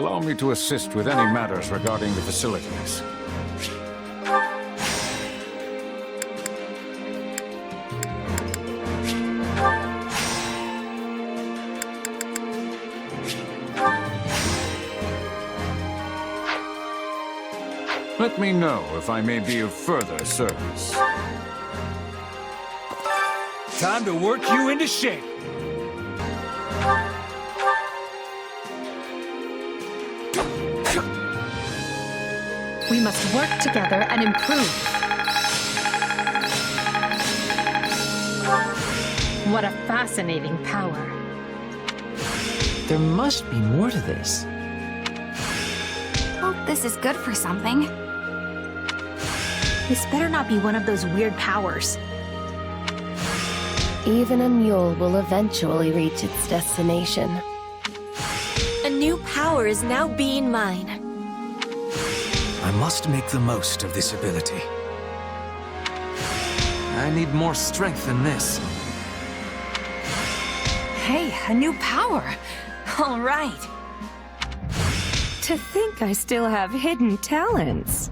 Allow me to assist with any matters regarding the facilities. Let me know if I may be of further service. Time to work you into shape. We must work together and improve. What a fascinating power. There must be more to this. Hope this is good for something. This better not be one of those weird powers. Even a mule will eventually reach its destination. A new power is now being mine. I must make the most of this ability. I need more strength than this. Hey, a new power. All right. To think I still have hidden talents.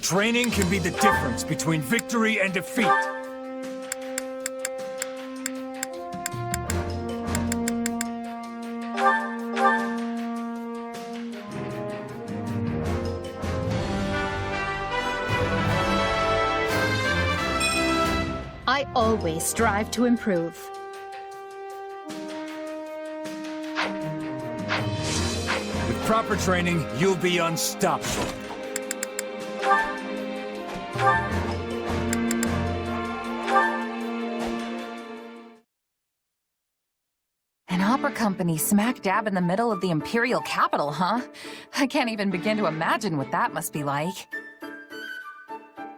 Training can be the difference between victory and defeat. I always strive to improve. With proper training, you'll be unstoppable. An opera company smack dab in the middle of the Imperial capital, huh? I can't even begin to imagine what that must be like.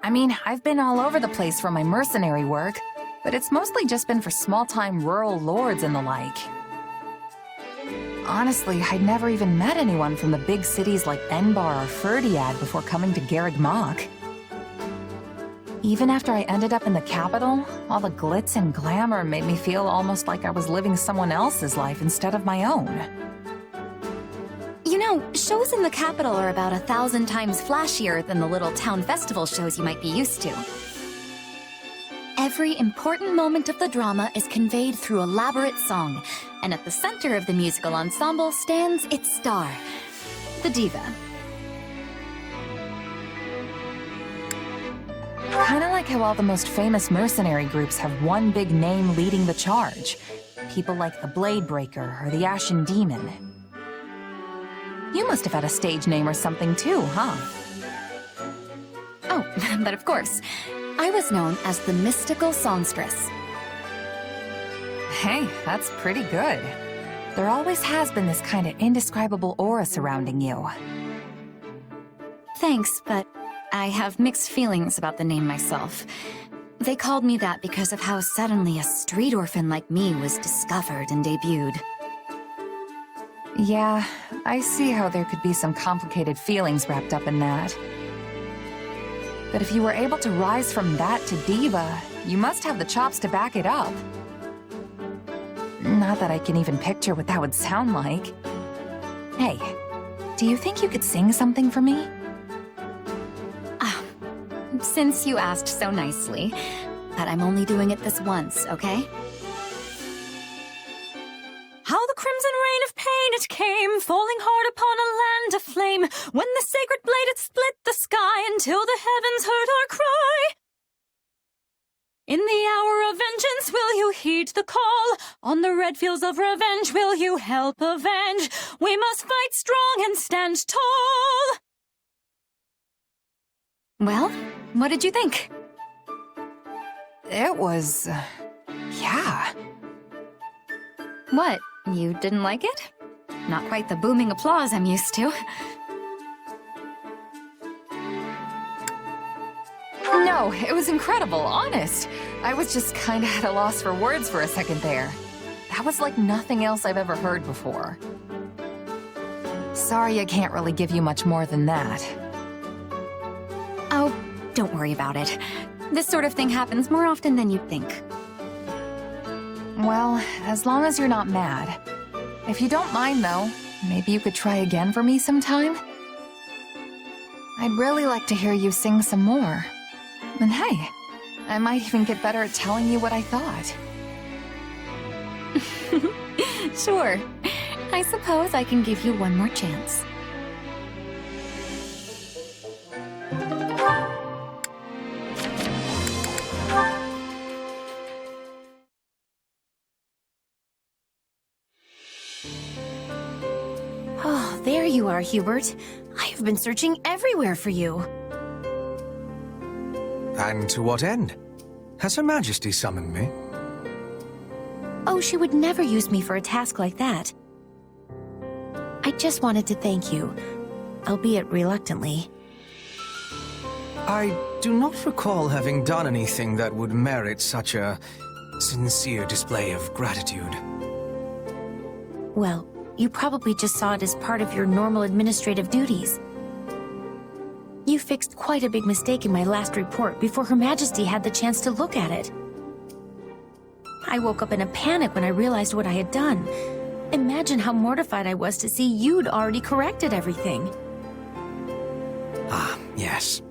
I mean, I've been all over the place for my mercenary work, but it's mostly just been for small-time rural lords and the like. Honestly, I'd never even met anyone from the big cities like Enbar or Ferdinand before coming to Garreg Mach. Even after I ended up in the capital, all the glitz and glamour made me feel almost like I was living someone else's life instead of my own. You know, shows in the capital are about 1,000 times flashier than the little town festival shows you might be used to. Every important moment of the drama is conveyed through elaborate song, and at the center of the musical ensemble stands its star, the diva. Kinda like how all the most famous mercenary groups have one big name leading the charge. People like the Blade Breaker or the Ashen Demon. You must have had a stage name or something too, huh? Oh, but of course. I was known as the Mystical Songstress. Hey, that's pretty good. There always has been this kind of indescribable aura surrounding you. Thanks, but I have mixed feelings about the name myself. They called me that because of how suddenly a street orphan like me was discovered and debuted. Yeah, I see how there could be some complicated feelings wrapped up in that. But if you were able to rise from that to diva, you must have the chops to back it up. Not that I can even picture what that would sound like. Hey, do you think you could sing something for me? Since you asked so nicely, but I'm only doing it this once, okay? How the crimson rain of pain it came, falling hard upon a land aflame, when the sacred blade it split the sky until the heavens heard our cry. In the hour of vengeance will you heed the call? On the red fields of revenge will you help avenge? We must fight strong and stand tall. Well, what did you think? It was... yeah. What, you didn't like it? Not quite the booming applause I'm used to. No, it was incredible, honest. I was just kinda at a loss for words for a second there. That was like nothing else I've ever heard before. Sorry I can't really give you much more than that. Oh, don't worry about it. This sort of thing happens more often than you'd think. Well, as long as you're not mad. If you don't mind, though, maybe you could try again for me sometime? I'd really like to hear you sing some more. And hey, I might even get better at telling you what I thought. Sure. I suppose I can give you one more chance. Oh, there you are, Hubert. I have been searching everywhere for you. And to what end? Has Her Majesty summoned me? Oh, she would never use me for a task like that. I just wanted to thank you, albeit reluctantly. I do not recall having done anything that would merit such a sincere display of gratitude. Well, you probably just saw it as part of your normal administrative duties. You fixed quite a big mistake in my last report before Her Majesty had the chance to look at it. I woke up in a panic when I realized what I had done. Imagine how mortified I was to see you'd already corrected everything. Ah, yes.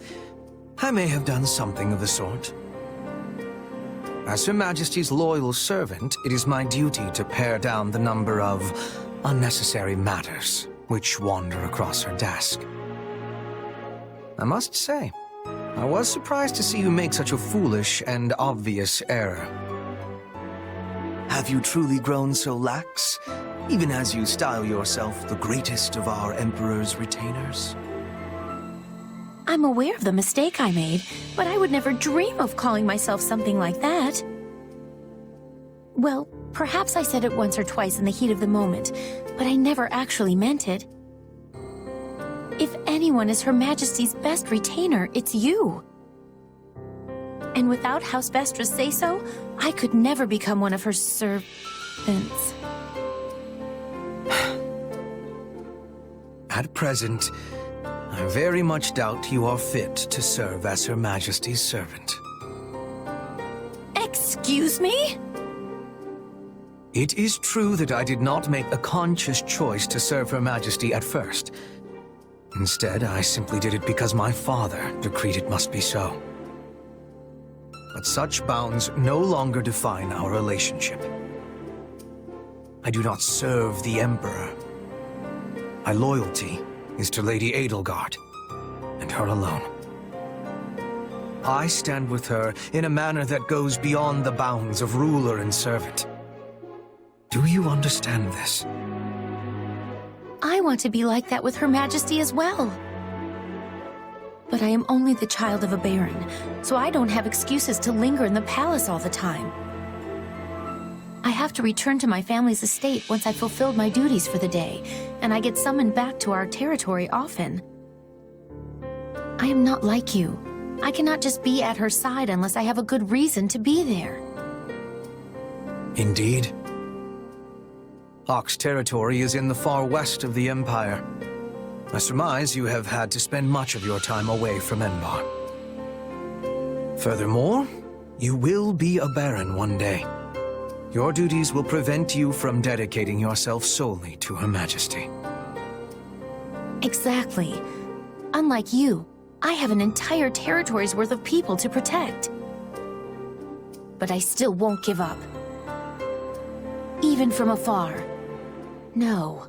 I may have done something of the sort. As Her Majesty's loyal servant, it is my duty to pare down the number of unnecessary matters which wander across her desk. I must say, I was surprised to see you make such a foolish and obvious error. Have you truly grown so lax, even as you style yourself the greatest of our Emperor's retainers? I'm aware of the mistake I made, but I would never dream of calling myself something like that. Well, perhaps I said it once or twice in the heat of the moment, but I never actually meant it. If anyone is Her Majesty's best retainer, it's you. And without House Vestra's say-so, I could never become one of her servants. At present, I very much doubt you are fit to serve as Her Majesty's servant. Excuse me? It is true that I did not make a conscious choice to serve Her Majesty at first. Instead, I simply did it because my father decreed it must be so. But such bounds no longer define our relationship. I do not serve the Emperor. My loyalty is to Lady Edelgard, and her alone. I stand with her in a manner that goes beyond the bounds of ruler and servant. Do you understand this? I want to be like that with Her Majesty as well. But I am only the child of a baron, so I don't have excuses to linger in the palace all the time. I have to return to my family's estate once I've fulfilled my duties for the day, and I get summoned back to our territory often. I am not like you. I cannot just be at her side unless I have a good reason to be there. Indeed. Ox territory is in the far west of the Empire. I surmise you have had to spend much of your time away from Enbar. Furthermore, you will be a baron one day. Your duties will prevent you from dedicating yourself solely to Her Majesty. Exactly. Unlike you, I have an entire territory's worth of people to protect. But I still won't give up. Even from afar. No.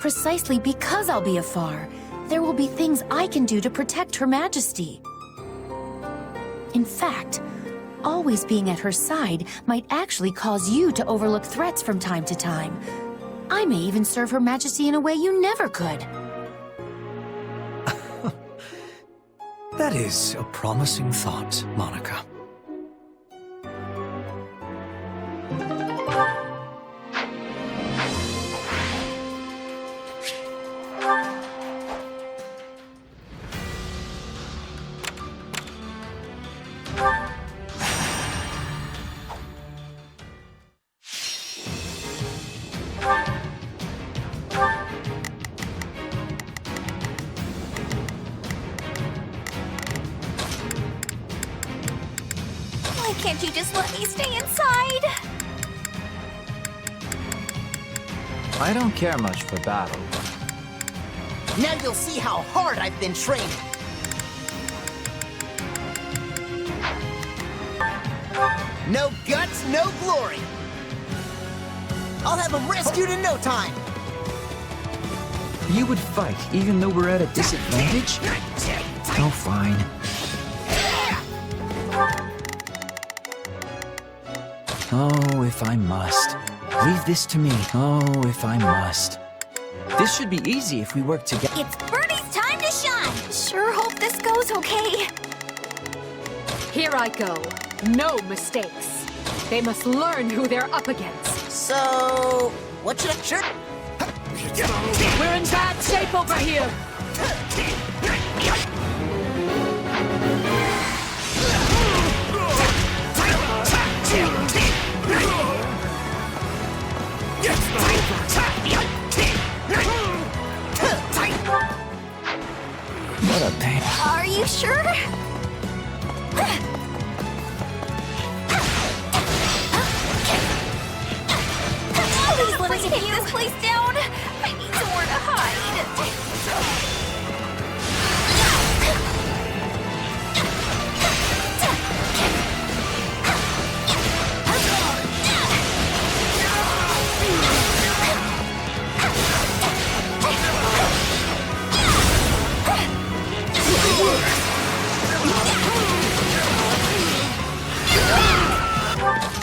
Precisely because I'll be afar, there will be things I can do to protect Her Majesty. In fact, always being at her side might actually cause you to overlook threats from time to time. I may even serve Her Majesty in a way you never could. That is a promising thought, Monica. Why can't you just let me stay inside? I don't care much for battle. Now you'll see how hard I've been training. No guts, no glory. I'll have them rescued in no time. You would fight even though we're at a disadvantage? Oh, fine. Oh, if I must. Leave this to me. Oh, if I must. This should be easy if we work together. It's Birdie's time to shine! Sure hope this goes okay. Here I go. No mistakes. They must learn who they're up against. So, what should I... Sure. We're in bad shape over here. What a pain. Are you sure? Please let us take this place down. I need somewhere to hide.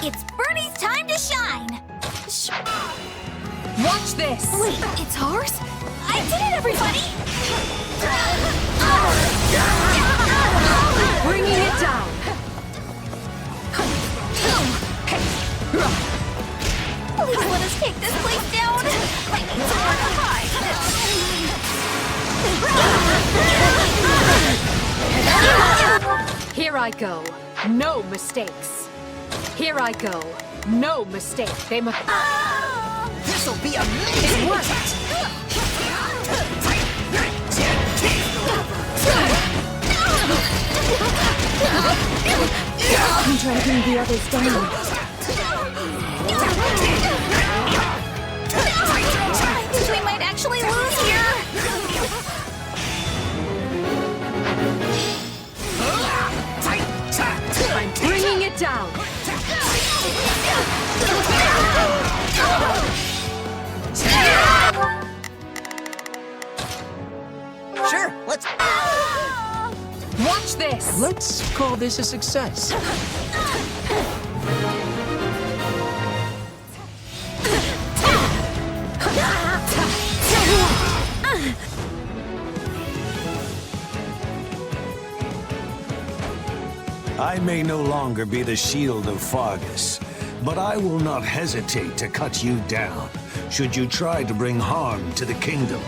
It's Bernie's time to shine! Watch this. Wait, it's ours? I did it, everybody! Bringing it down. Please let us take this place down! I need somewhere to hide! Here I go. No mistakes. Here I go. No mistake. They must. This'll be amazing! It worked! I'm dragging the others down. I think we might actually lose here! I'm bringing it down. Sure, let's... Watch this. Let's call this a success. I may no longer be the shield of Fargus, but I will not hesitate to cut you down, should you try to bring harm to the kingdom.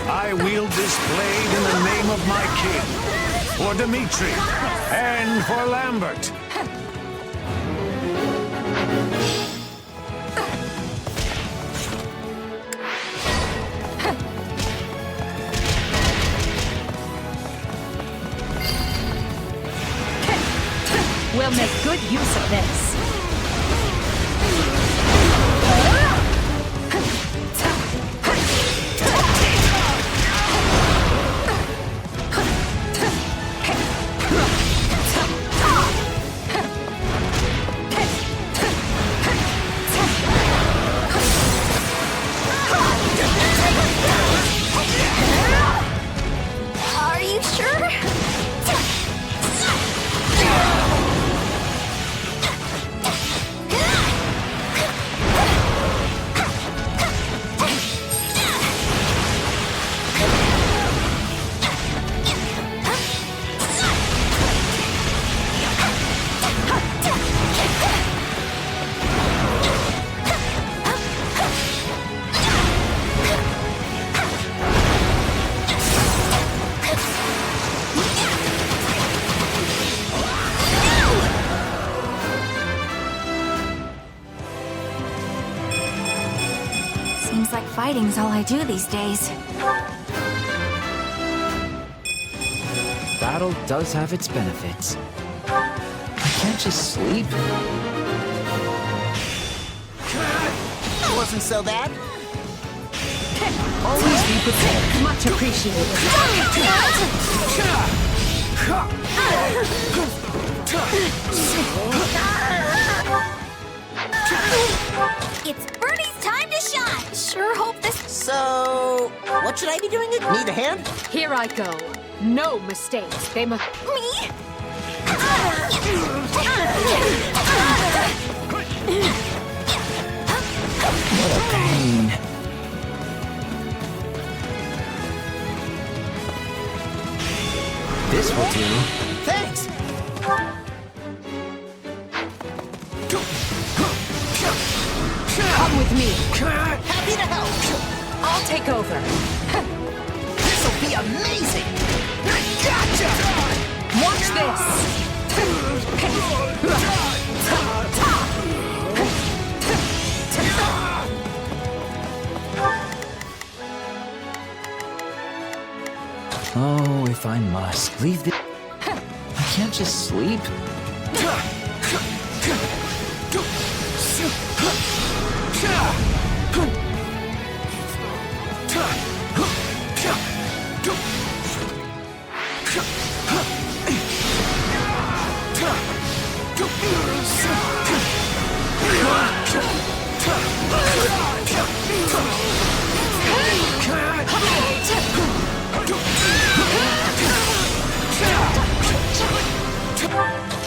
I wield this blade in the name of my king, for Dimitri, and for Lambert. We'll make good use of this. Are you sure? Seems like fighting's all I do these days. Battle does have its benefits. I can't just sleep. Was wasn't so bad. Always be prepared. Much appreciated. It's Birdie's time to shine! Sure hope this... So, what should I be doing? Need a hand? Here I go. No mistakes. They must... Me? What a pain. This will do. Thanks! Come with me. Happy to help! I'll take over. This'll be amazing! Gotcha! Watch this. Oh, if I must. Leave the... I can't just sleep.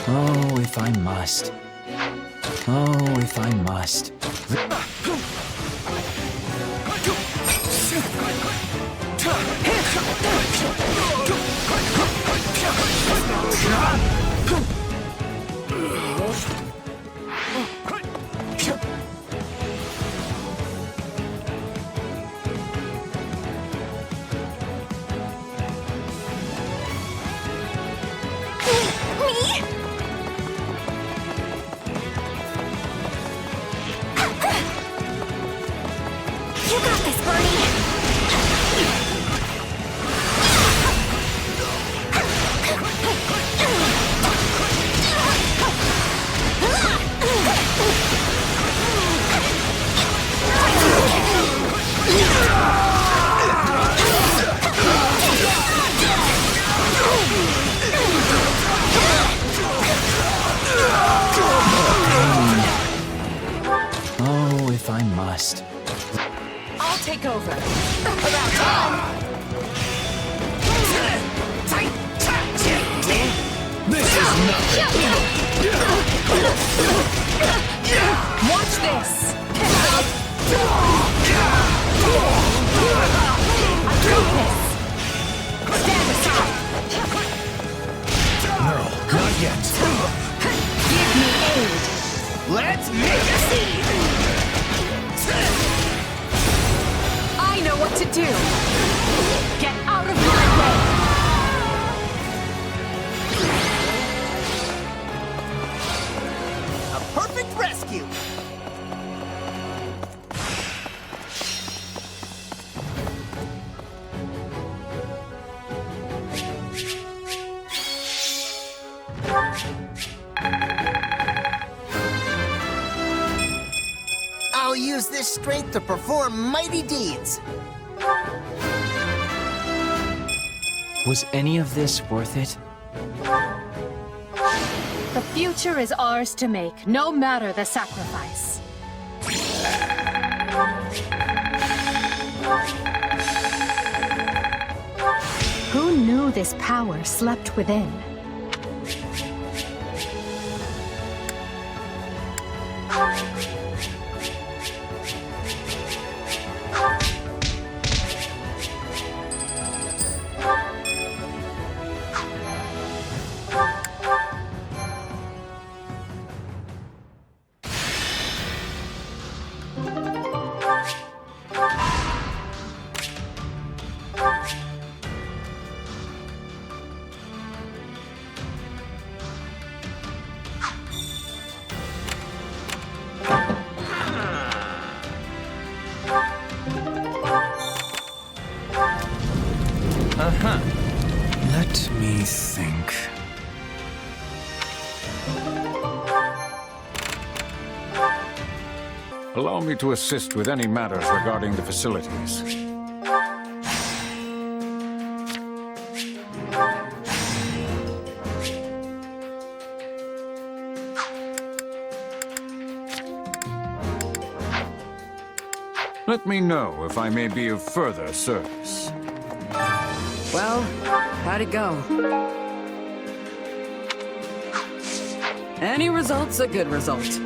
Oh, if I must. Oh, if I must. You got this, Birdie! Oh, if I must. I'll take over. About time! This is nothing. Watch this. Stand aside. No, not yet. Give me aid. Let's make a scene! I know what to do. Get out of my way. A perfect rescue! I'll use this strength to perform mighty deeds. Was any of this worth it? The future is ours to make, no matter the sacrifice. Who knew this power slept within? Let me think. Allow me to assist with any matters regarding the facilities. Let me know if I may be of further service. Well, how'd it go? Any result's a good result.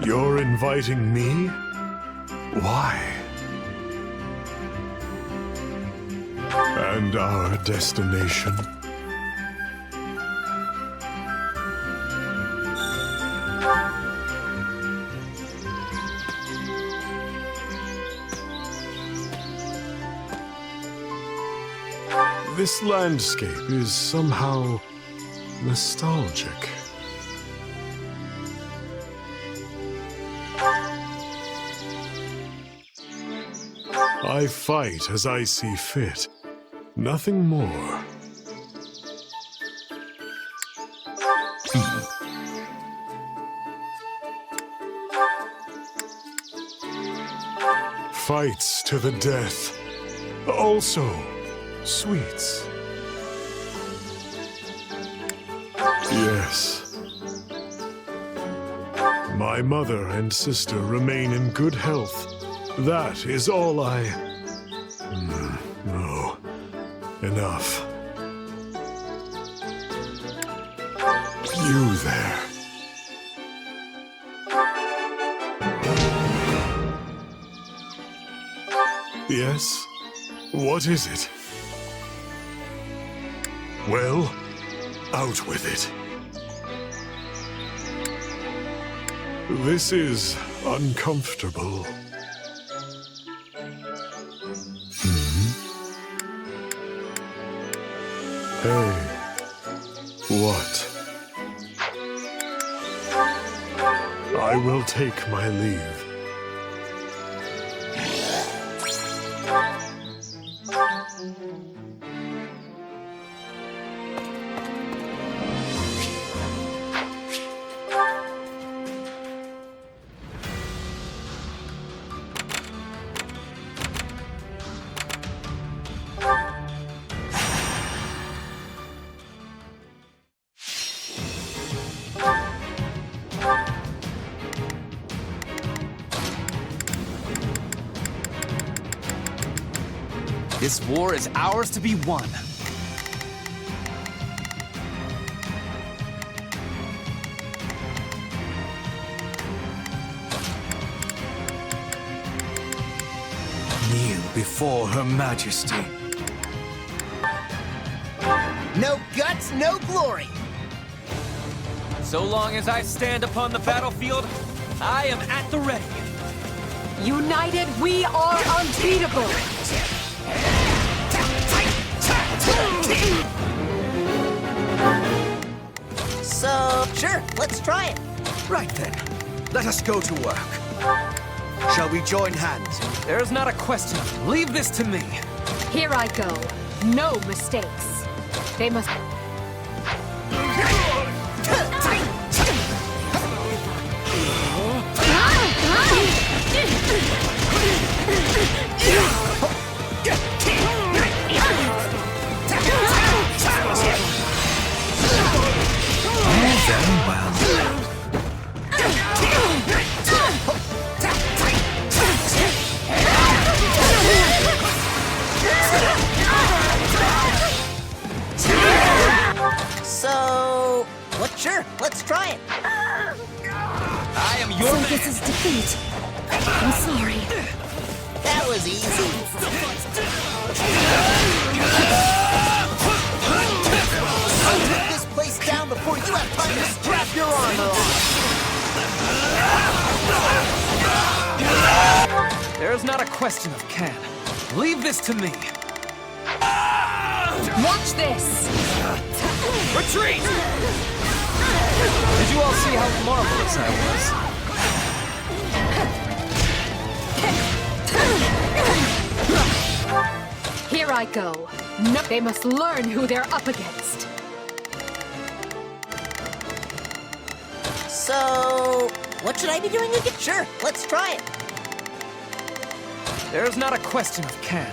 You're inviting me? Why? And our destination? This landscape is somehow nostalgic. I fight as I see fit, nothing more. Fights to the death. Also, sweets. Yes. My mother and sister remain in good health. That is all I... No. Enough. You there. Yes? What is it? Well, out with it. This is uncomfortable. Hey, what? I will take my leave. This war is ours to be won. Kneel before Her Majesty. No guts, no glory! So long as I stand upon the battlefield, I am at the ready. United, we are unbeatable! So, sure, let's try it. Right then, let us go to work. Shall we join hands? There's not a question. Leave this to me. Here I go. No mistakes. They must... Very well. So, what? Sure, let's try it. I am your So man. this is defeat. I'm sorry. That was easy. I'll take this place down before you have time to strap your armor on. There's not a question of can. Leave this to me. Watch this! Retreat! Did you all see how marvelous I was? Here I go. No, they must learn who they're up against. So, what should I be doing again? Sure, let's try it. There's not a question of can.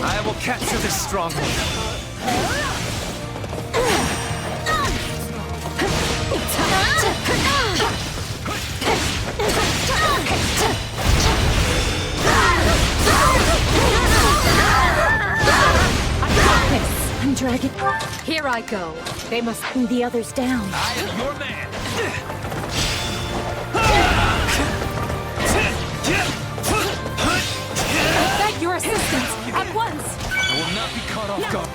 I will capture this stronghold. I'm dragging. Here I go. They must. The others down. I am your man. I beg your assistance at once. I will not be caught off guard.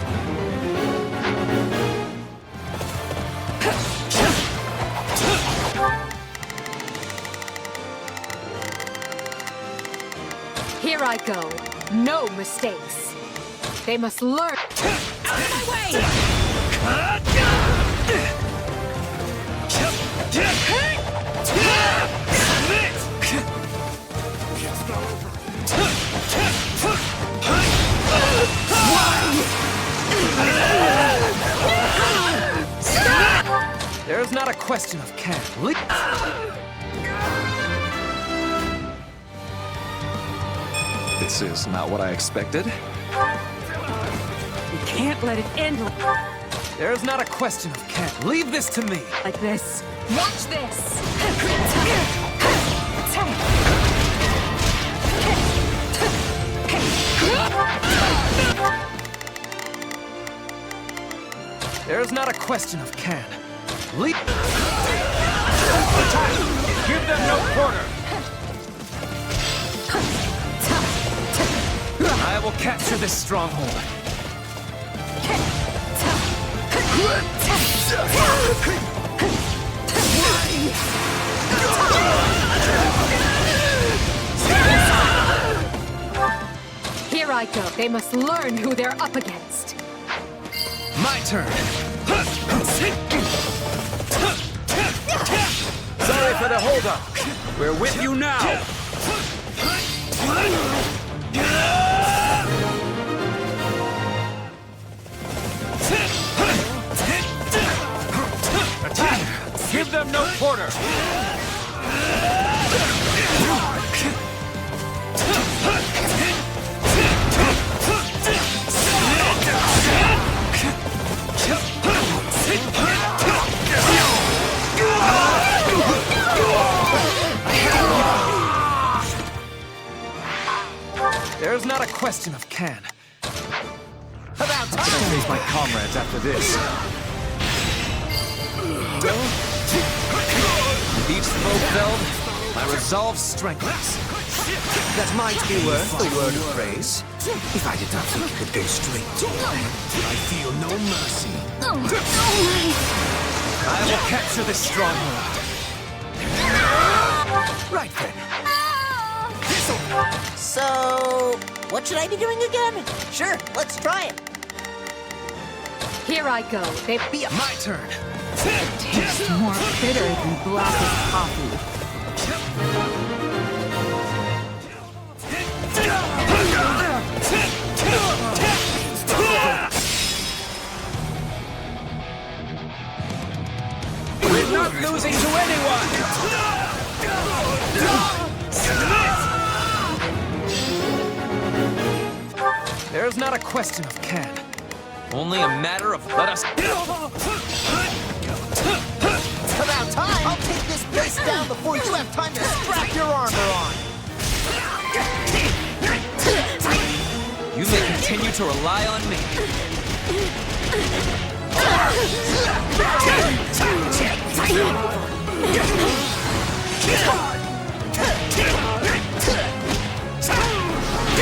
Here I go. No mistakes. They must learn. Out of my way! There's not a question of can. This is not what I expected. You can't let it end There's not a question of can. Leave this to me. like this. Watch this. There's not a question of can. Leave. Give them no quarter. I will capture this stronghold. Here I go. They must learn who they're up against. My turn. Sorry for the holdup. We're with you now. Attack! Give them no quarter. There's not a question of can. About time. I'll face my comrades after this. Each foe felled, my resolve strengthens. That might be worth a word of praise. If I did not think you could go straight to it. I feel no mercy. I will capture this stronghold. Right then. So, what should I be doing again? Sure, let's try it. Here I go. They be My turn. Tastes more bitter than black as coffee. We're not losing to anyone. There's not a question of can. Only a matter of let us. About time! I'll take this place down before you have time to strap your armor on! You may continue to rely on me.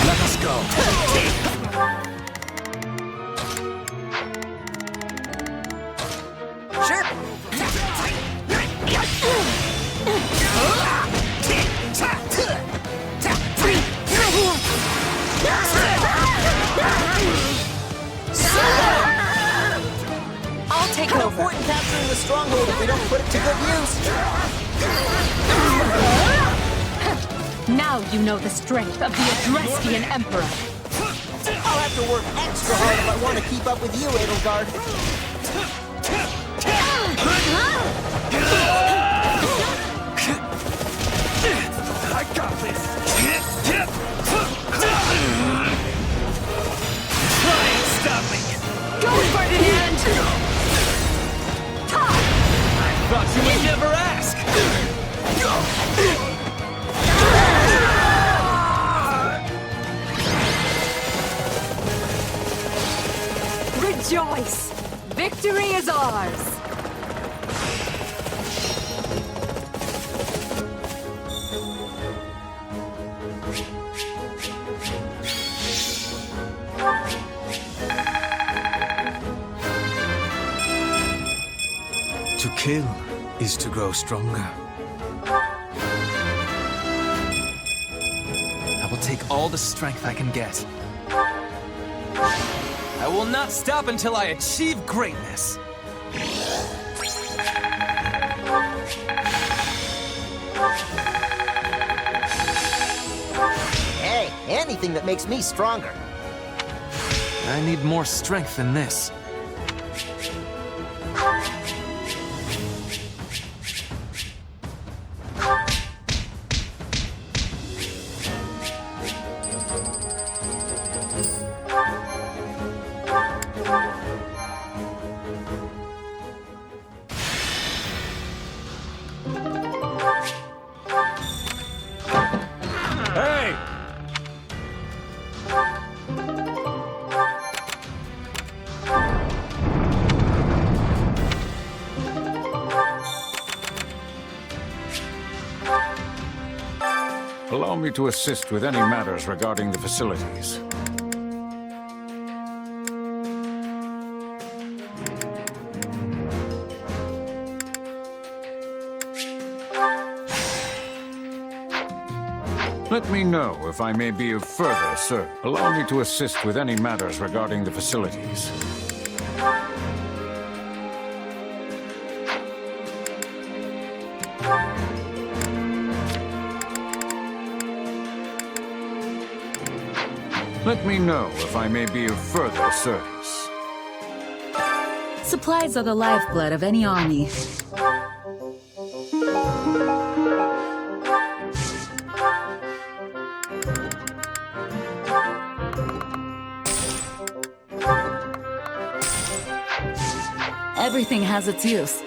Let us go. Sure. I'll take No over. point in capturing the stronghold if we don't put it to good use. Now you know the strength of the Adrestian Emperor. I'll have to work extra hard if I want to keep up with you, Edelgard. I got this! Try and stop me! Go, Ferdinand! I thought you would never ask! Rejoice! Victory is ours! To kill is to grow stronger. I will take all the strength I can get. I will not stop until I achieve greatness. Hey, anything that makes me stronger. I need more strength than this. Hey! Allow me to assist with any matters regarding the facilities. Let me know if I may be of further service. Allow me to assist with any matters regarding the facilities. Let me know if I may be of further service. Supplies are the lifeblood of any army. Everything has its use.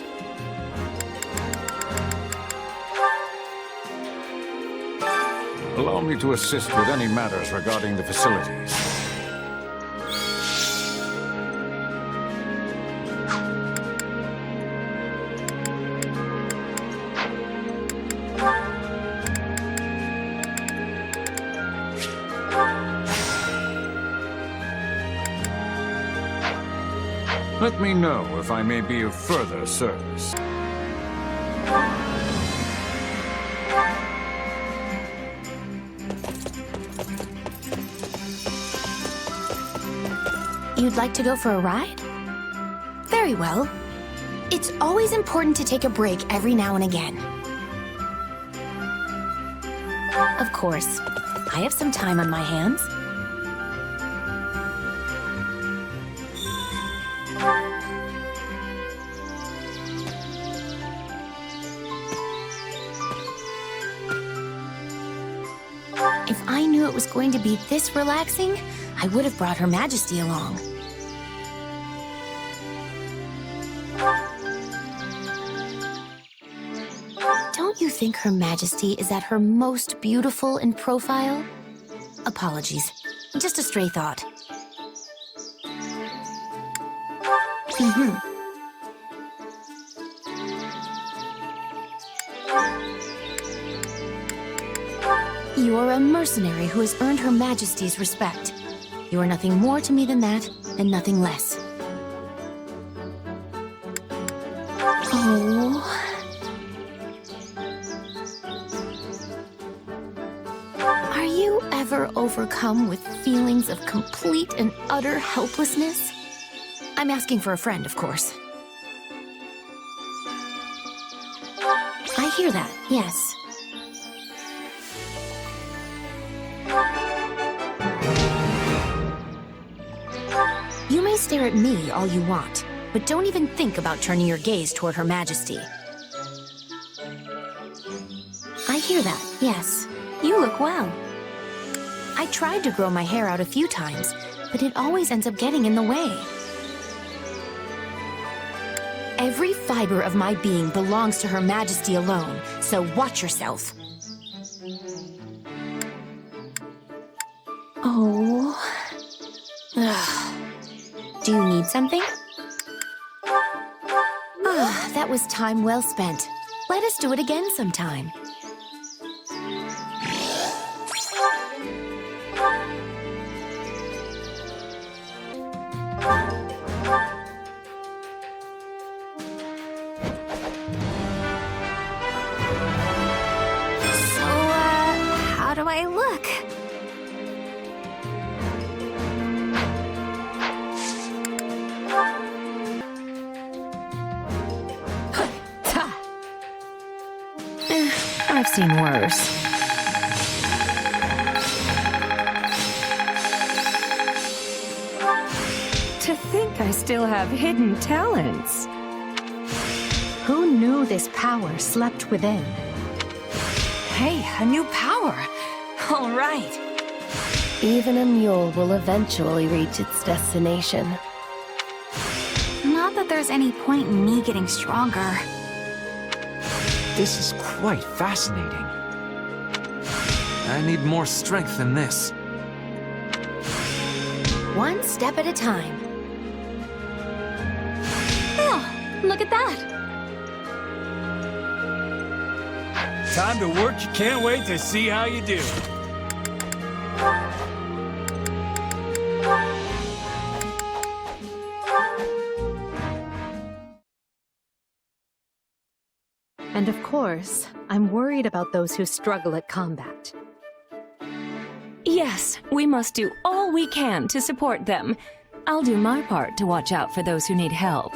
Allow me to assist with any matters regarding the facilities. Let me know if I may be of further service. You'd like to go for a ride? Very well. It's always important to take a break every now and again. Of course, I have some time on my hands. If I knew it was going to be this relaxing, I would have brought Her Majesty along. Don't you think Her Majesty is at her most beautiful in profile? Apologies. Just a stray thought. You're a mercenary who has earned Her Majesty's respect. You are nothing more to me than that, and nothing less. Oh. Are you ever overcome with feelings of complete and utter helplessness? I'm asking for a friend, of course. I hear that, yes. stare at me all you want, but don't even think about turning your gaze toward Her Majesty. I hear that, yes. You look well. I tried to grow my hair out a few times, but it always ends up getting in the way. Every fiber of my being belongs to Her Majesty alone, so watch yourself. Oh. Ugh. Do you need something? Ah, that was time well spent. Let us do it again sometime. How do I look? I've seen worse. To think I still have hidden talents. Who knew this power slept within? Hey, a new power. All right. Even a mule will eventually reach its destination. Not that there's any point in me getting stronger. This is quite fascinating. I need more strength than this. One step at a time. Oh, look at that! Time to work, you can't wait to see how you do. And of course, I'm worried about those who struggle at combat. Yes, we must do all we can to support them. I'll do my part to watch out for those who need help.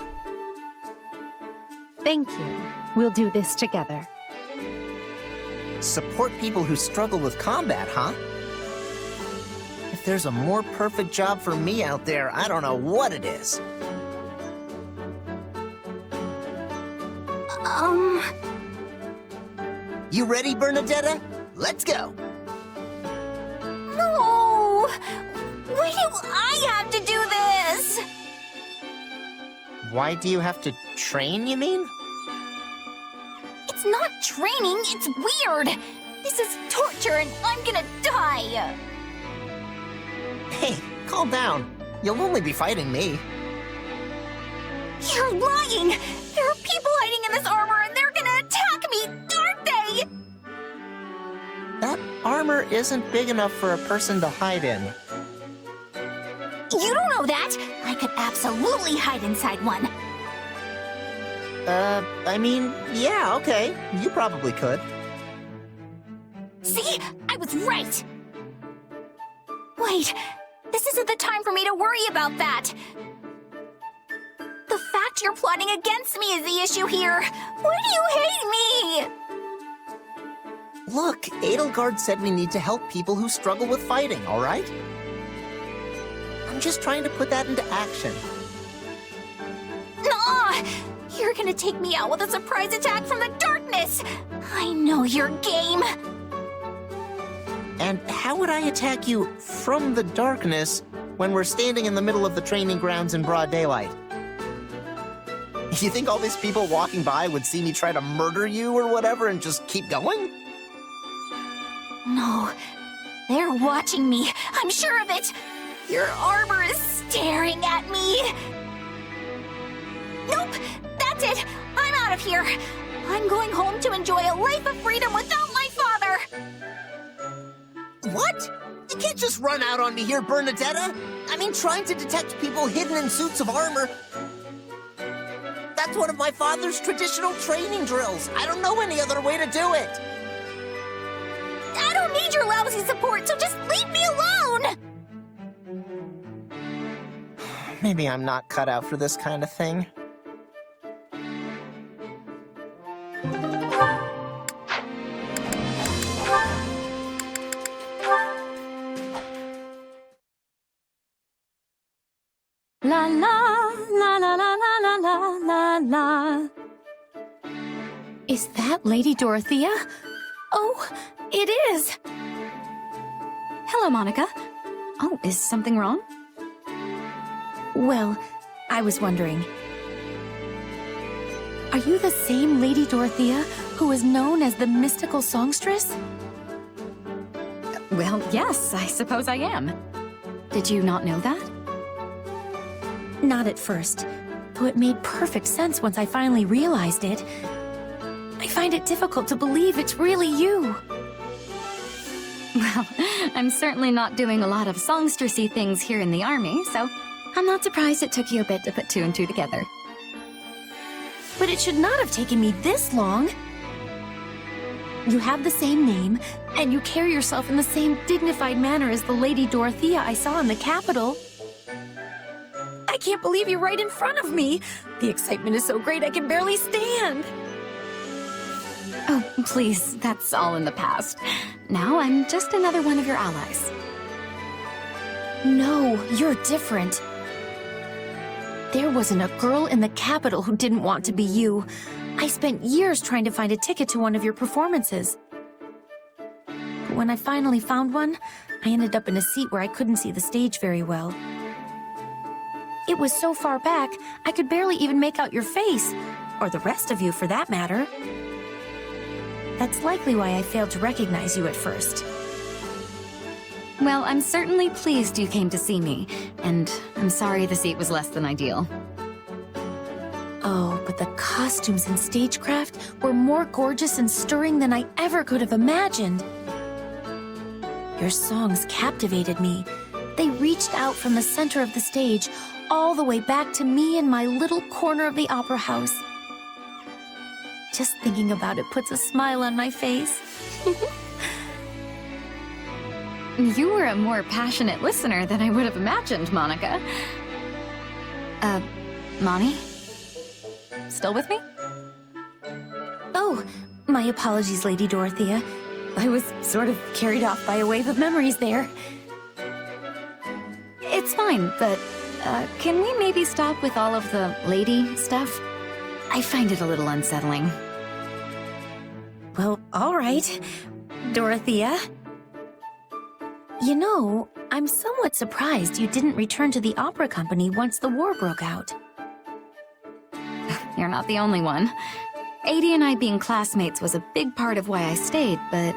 Thank you. We'll do this together. Support people who struggle with combat, huh? If there's a more perfect job for me out there, I don't know what it is. You ready, Bernadetta? Let's go! No! Why do I have to do this? Why do you have to train, you mean? It's not training, it's weird! This is torture and I'm gonna die! Hey, calm down. You'll only be fighting me. You're lying! There are people hiding in this armor and they're gonna attack me, aren't they? That armor isn't big enough for a person to hide in. You don't know that! I could absolutely hide inside one. I mean, yeah, okay. You probably could. See? I was right! Wait, this isn't the time for me to worry about that! The fact you're plotting against me is the issue here! Why do you hate me? Look, Edelgard said we need to help people who struggle with fighting, all right? I'm just trying to put that into action. Nuh-uh! You're gonna take me out with a surprise attack from the darkness! I know your game! And how would I attack you from the darkness when we're standing in the middle of the training grounds in broad daylight? You think all these people walking by would see me try to murder you or whatever and just keep going? No, they're watching me. I'm sure of it. Your armor is staring at me. Nope, that's it. I'm out of here. I'm going home to enjoy a life of freedom without my father. What? You can't just run out on me here, Bernadetta. I mean, trying to detect people hidden in suits of armor. That's one of my father's traditional training drills. I don't know any other way to do it. I don't need your lousy support, so just leave me alone! Maybe I'm not cut out for this kind of thing. La la, la la la la la la la. Is that Lady Dorothea? Oh, it is! Hello, Monica. Oh, is something wrong? Well, I was wondering. Are you the same Lady Dorothea who is known as the mystical songstress? Well, yes, I suppose I am. Did you not know that? Not at first, though it made perfect sense once I finally realized it. I find it difficult to believe it's really you. Well, I'm certainly not doing a lot of songstressy things here in the army, so I'm not surprised it took you a bit to put two and two together. But it should not have taken me this long. You have the same name, and you carry yourself in the same dignified manner as the Lady Dorothea I saw in the capital. I can't believe you're right in front of me. The excitement is so great I can barely stand. Oh, please, that's all in the past. Now I'm just another one of your allies. No, you're different. There wasn't a girl in the capital who didn't want to be you. I spent years trying to find a ticket to one of your performances. But when I finally found one, I ended up in a seat where I couldn't see the stage very well. It was so far back, I could barely even make out your face, or the rest of you for that matter. That's likely why I failed to recognize you at first. Well, I'm certainly pleased you came to see me, and I'm sorry the seat was less than ideal. Oh, but the costumes and stagecraft were more gorgeous and stirring than I ever could have imagined. Your songs captivated me. They reached out from the center of the stage, all the way back to me in my little corner of the opera house. Just thinking about it puts a smile on my face. You were a more passionate listener than I would have imagined, Monica. Moni? Still with me? Oh, my apologies, Lady Dorothea. I was sort of carried off by a wave of memories there. It's fine, but, can we maybe stop with all of the lady stuff? I find it a little unsettling. Well, all right, Dorothea. You know, I'm somewhat surprised you didn't return to the opera company once the war broke out. You're not the only one. Adie and I being classmates was a big part of why I stayed, but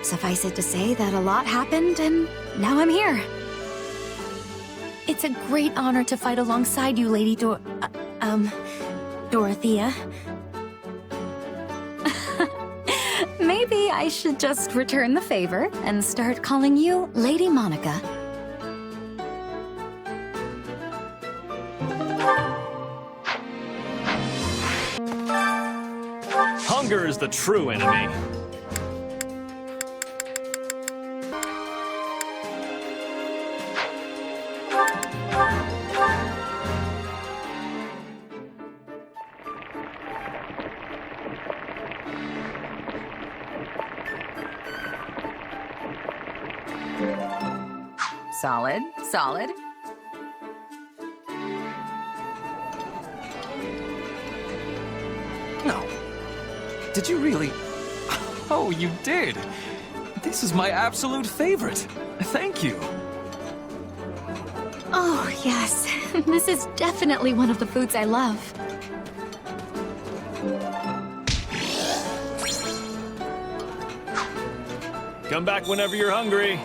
suffice it to say that a lot happened, and now I'm here. It's a great honor to fight alongside you, Lady Dorothea. Maybe I should just return the favor and start calling you Lady Monica. Hunger is the true enemy. Solid, solid. No. Did you really? Oh, you did. This is my absolute favorite. Thank you. Oh, yes. This is definitely one of the foods I love. Come back whenever you're hungry.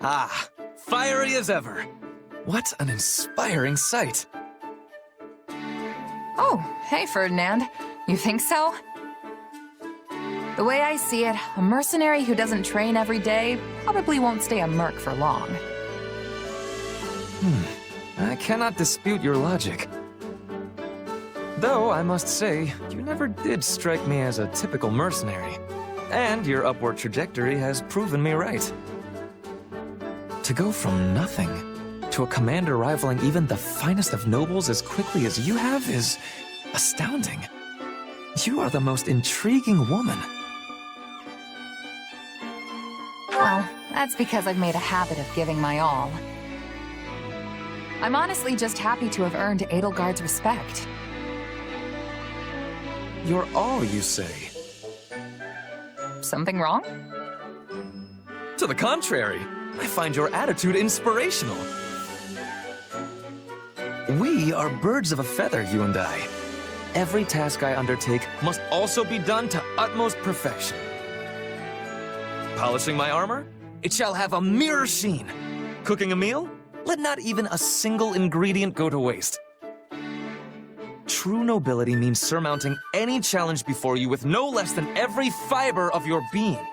Ah, fiery as ever. What an inspiring sight. Oh, hey, Ferdinand. You think so? The way I see it, a mercenary who doesn't train every day probably won't stay a merc for long. I cannot dispute your logic. Though, I must say, you never did strike me as a typical mercenary. And your upward trajectory has proven me right. To go from nothing to a commander rivaling even the finest of nobles as quickly as you have is astounding. You are the most intriguing woman. Well, that's because I've made a habit of giving my all. I'm honestly just happy to have earned Edelgard's respect. You're all, you say? Something wrong? To the contrary, I find your attitude inspirational. We are birds of a feather, you and I. Every task I undertake must also be done to utmost perfection. Polishing my armor? It shall have a mirror sheen. Cooking a meal? Let not even a single ingredient go to waste. True nobility means surmounting any challenge before you with no less than every fiber of your being.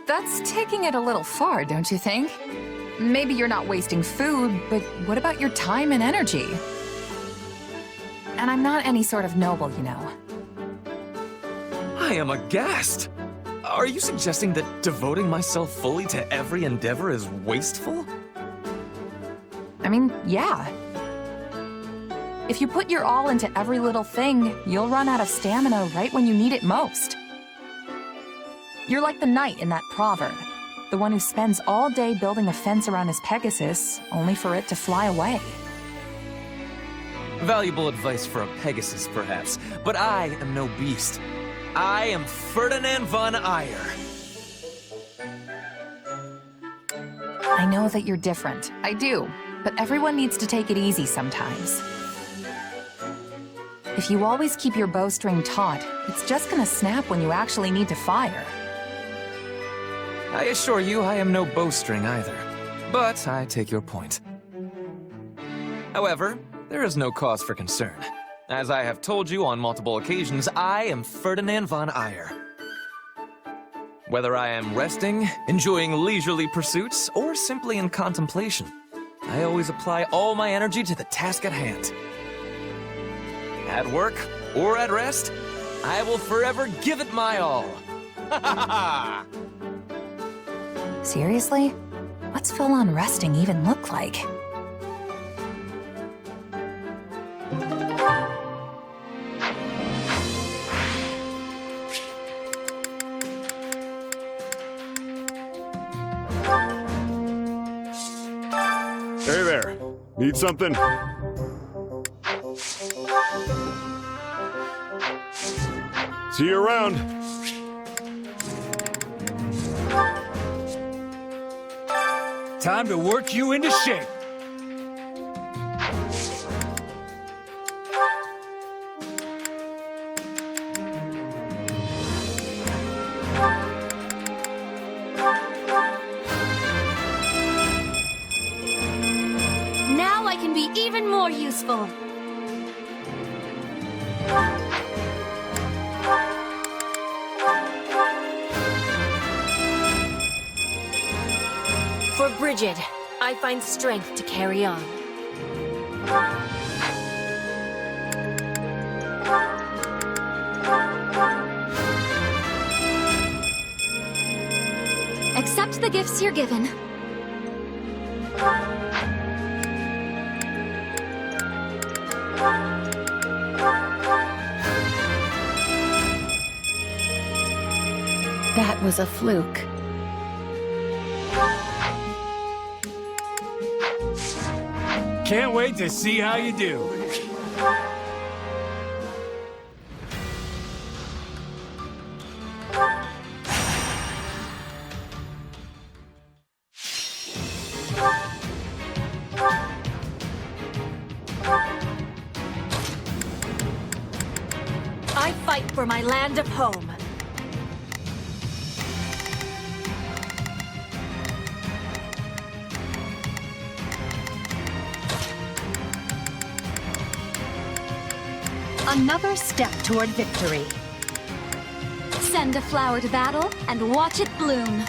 That's taking it a little far, don't you think? Maybe you're not wasting food, but what about your time and energy? And I'm not any sort of noble, you know. I am aghast. Are you suggesting that devoting myself fully to every endeavor is wasteful? I mean, yeah. If you put your all into every little thing, you'll run out of stamina right when you need it most. You're like the knight in that proverb, the one who spends all day building a fence around his Pegasus, only for it to fly away. Valuable advice for a Pegasus, perhaps, but I am no beast. I am Ferdinand von Eyre. I know that you're different, I do, but everyone needs to take it easy sometimes. If you always keep your bowstring taut, it's just gonna snap when you actually need to fire. I assure you I am no bowstring either, but I take your point. However, there is no cause for concern. As I have told you on multiple occasions, I am Ferdinand von Eyre. Whether I am resting, enjoying leisurely pursuits, or simply in contemplation, I always apply all my energy to the task at hand. At work or at rest, I will forever give it my all. Ha ha ha! Seriously? What's full-on resting even look like? Hey there. Need something? See you around. Time to work you into shape. Now I can be even more useful. For Brigid, I find strength to carry on. Accept the gifts you're given. That was a fluke. Can't wait to see how you do. I fight for my land of home. Another step toward victory. Send a flower to battle and watch it bloom.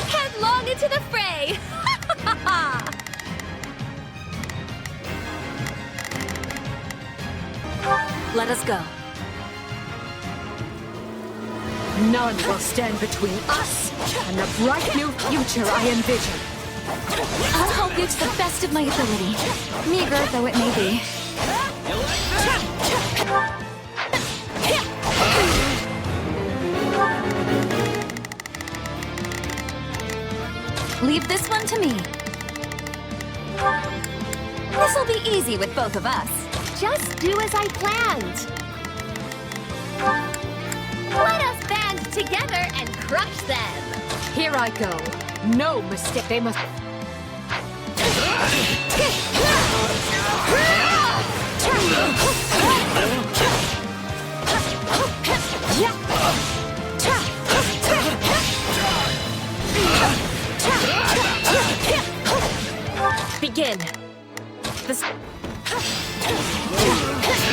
Headlong into the fray! Let us go. None will stand between us and the bright new future I envision. I'll help you to the best of my ability, meager though it may be. Leave this one to me. This'll be easy with both of us. Just do as I planned. Let us band together and crush them. Here I go. No mistake. They must. Begin. This.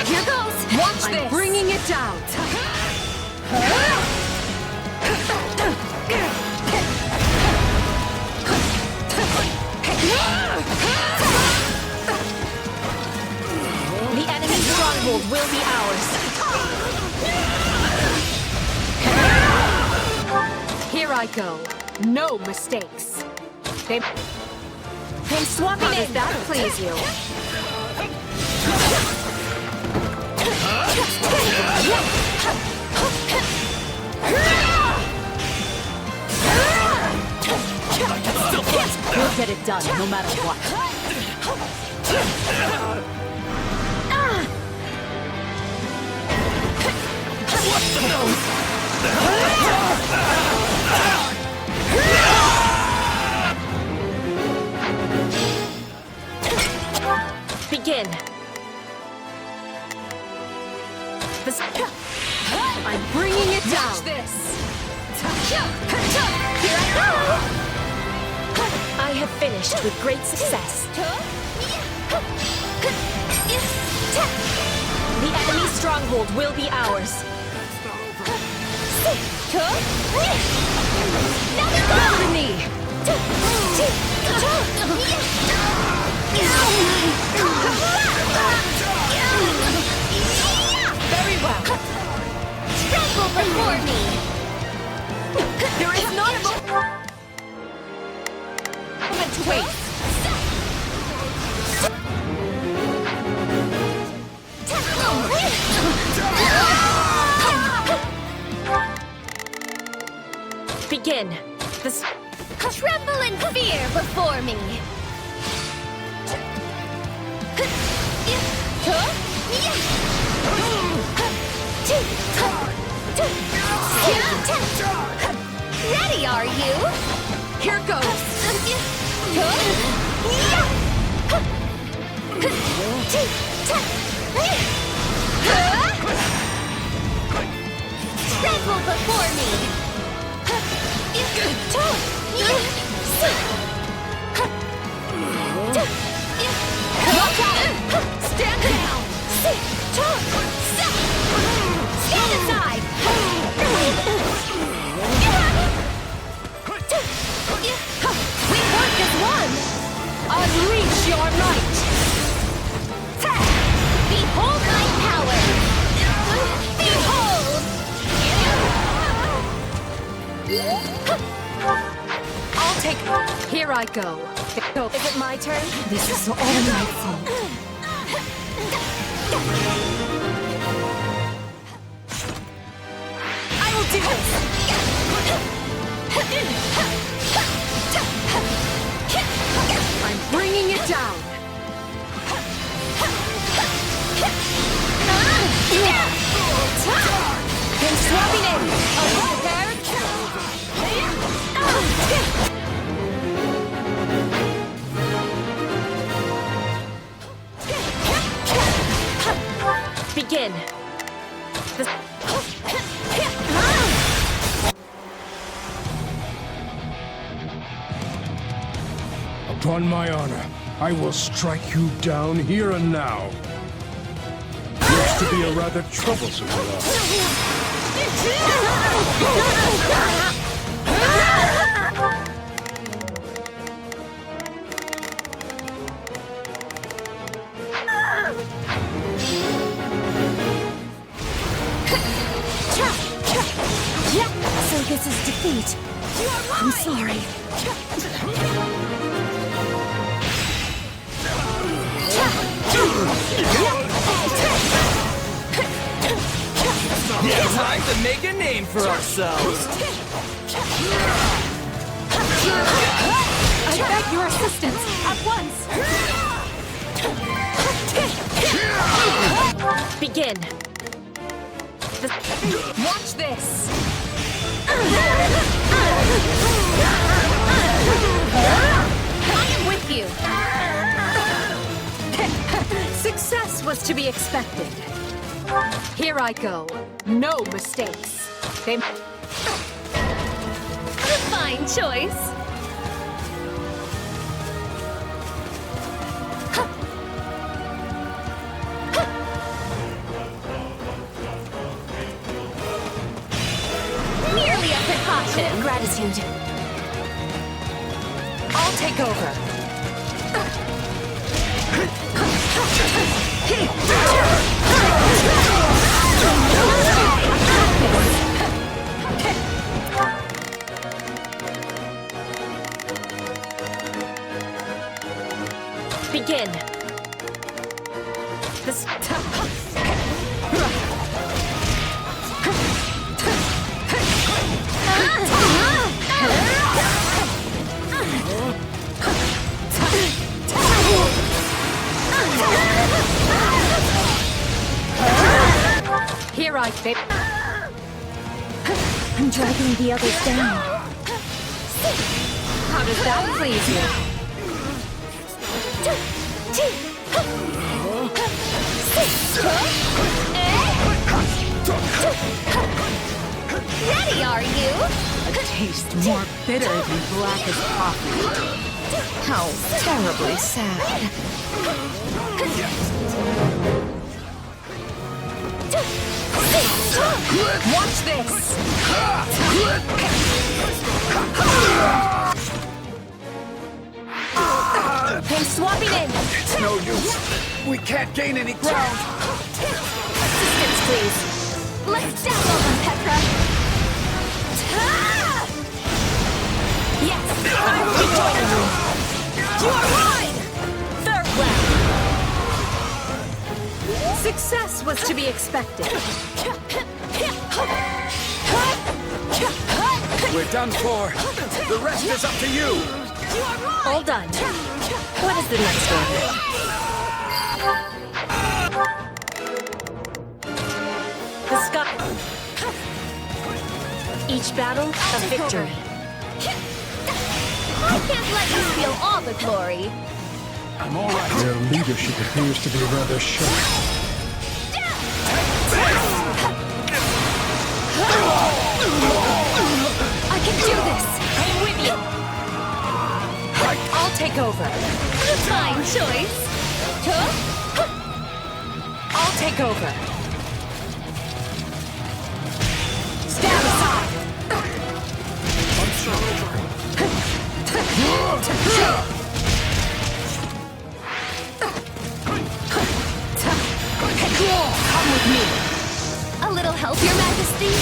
Here goes. Watch this. I'm bringing it down. The enemy's stronghold will be ours. Here I go. No mistakes. They. I'm swapping How does that please you? We'll get it done, no matter what. Begin. This. I'm bringing it down. Watch this. Here I go. I have finished with great success. The enemy's stronghold will be ours. Follow to me. Very well. Tremble before me. There is not a moment to wait. Begin. This. Tremble in fear before me. Ready, are you? Here goes. Tremble before me. Look out! Stand down! Stand aside! We work as one! Unleash your might! Behold my power! Behold! I'll take. Here I go. Is it my turn? This is all my fault. I will do this! I'm bringing it down. I'm swapping in! Begin. Upon my honor, I will strike you down here and now. Looks to be a rather troublesome one. it. I'm sorry. Time to make a name for ourselves. I beg your assistance at once. Begin. Watch this. I am with you. Success was to be expected. Here I go. No mistakes. They... A fine choice. Merely a precaution. Gratitude. I'll take over. Begin. Here I fit. I'm dragging the others down. How does that please you? Ready, are you? A taste more bitter than black as coffee. How terribly sad. Watch this! I'm swapping in! It's no use. We can't gain any ground. Assistance, please. Let's download them, Petra. Yes, I will be joining you. You are mine! Farewell. Success was to be expected. We're done for. The rest is up to you. All done. What is the next order? The sky. Each battle, a victory. I can't let you feel all the glory. I'm all right. Their leadership appears to be rather sharp. I can do this! I am with you. I'll take over. Fine choice. I'll take over. Stand aside! Come with me. A little help, Your Majesty?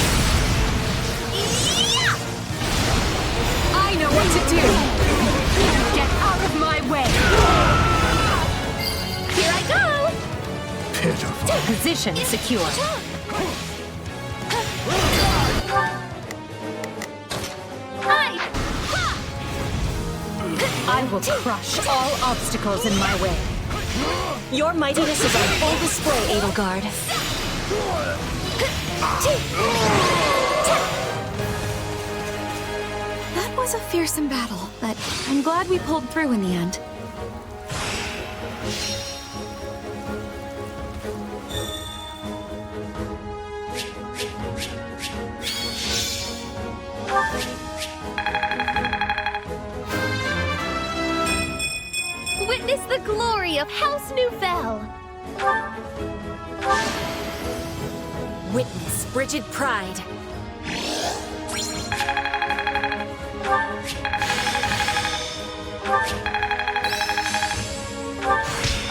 I know what to do. Get out of my way. Here I go. Pitiful. Position secure. I will crush all obstacles in my way. Your mightiness is on full display, Edelgard. That was a fearsome battle, but I'm glad we pulled through in the end. Witness the glory of House Nouvelle. Witness Brigid Pride.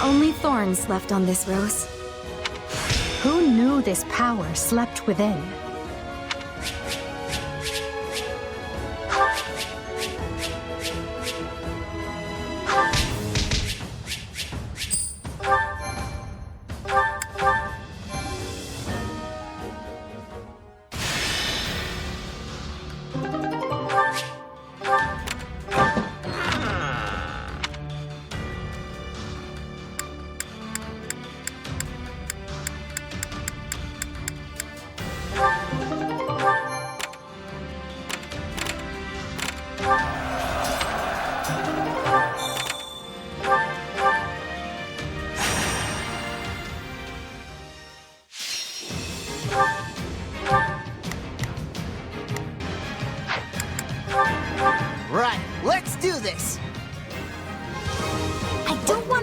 Only thorns left on this rose. Who knew this power slept within?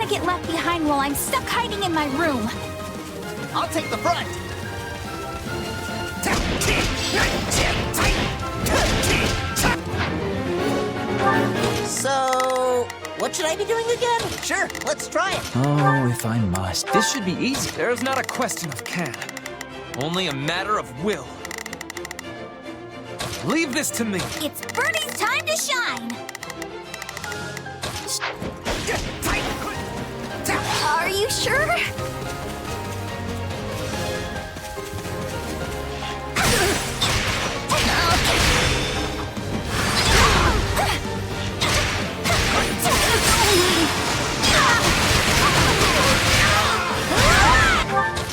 get left behind while I'm stuck hiding in my room. I'll take the front. So, what should I be doing again? Sure, let's try it. Oh, if I must. This should be easy. There's not a question of can, only a matter of will. Leave this to me. It's Birdie's time to shine. Are you sure?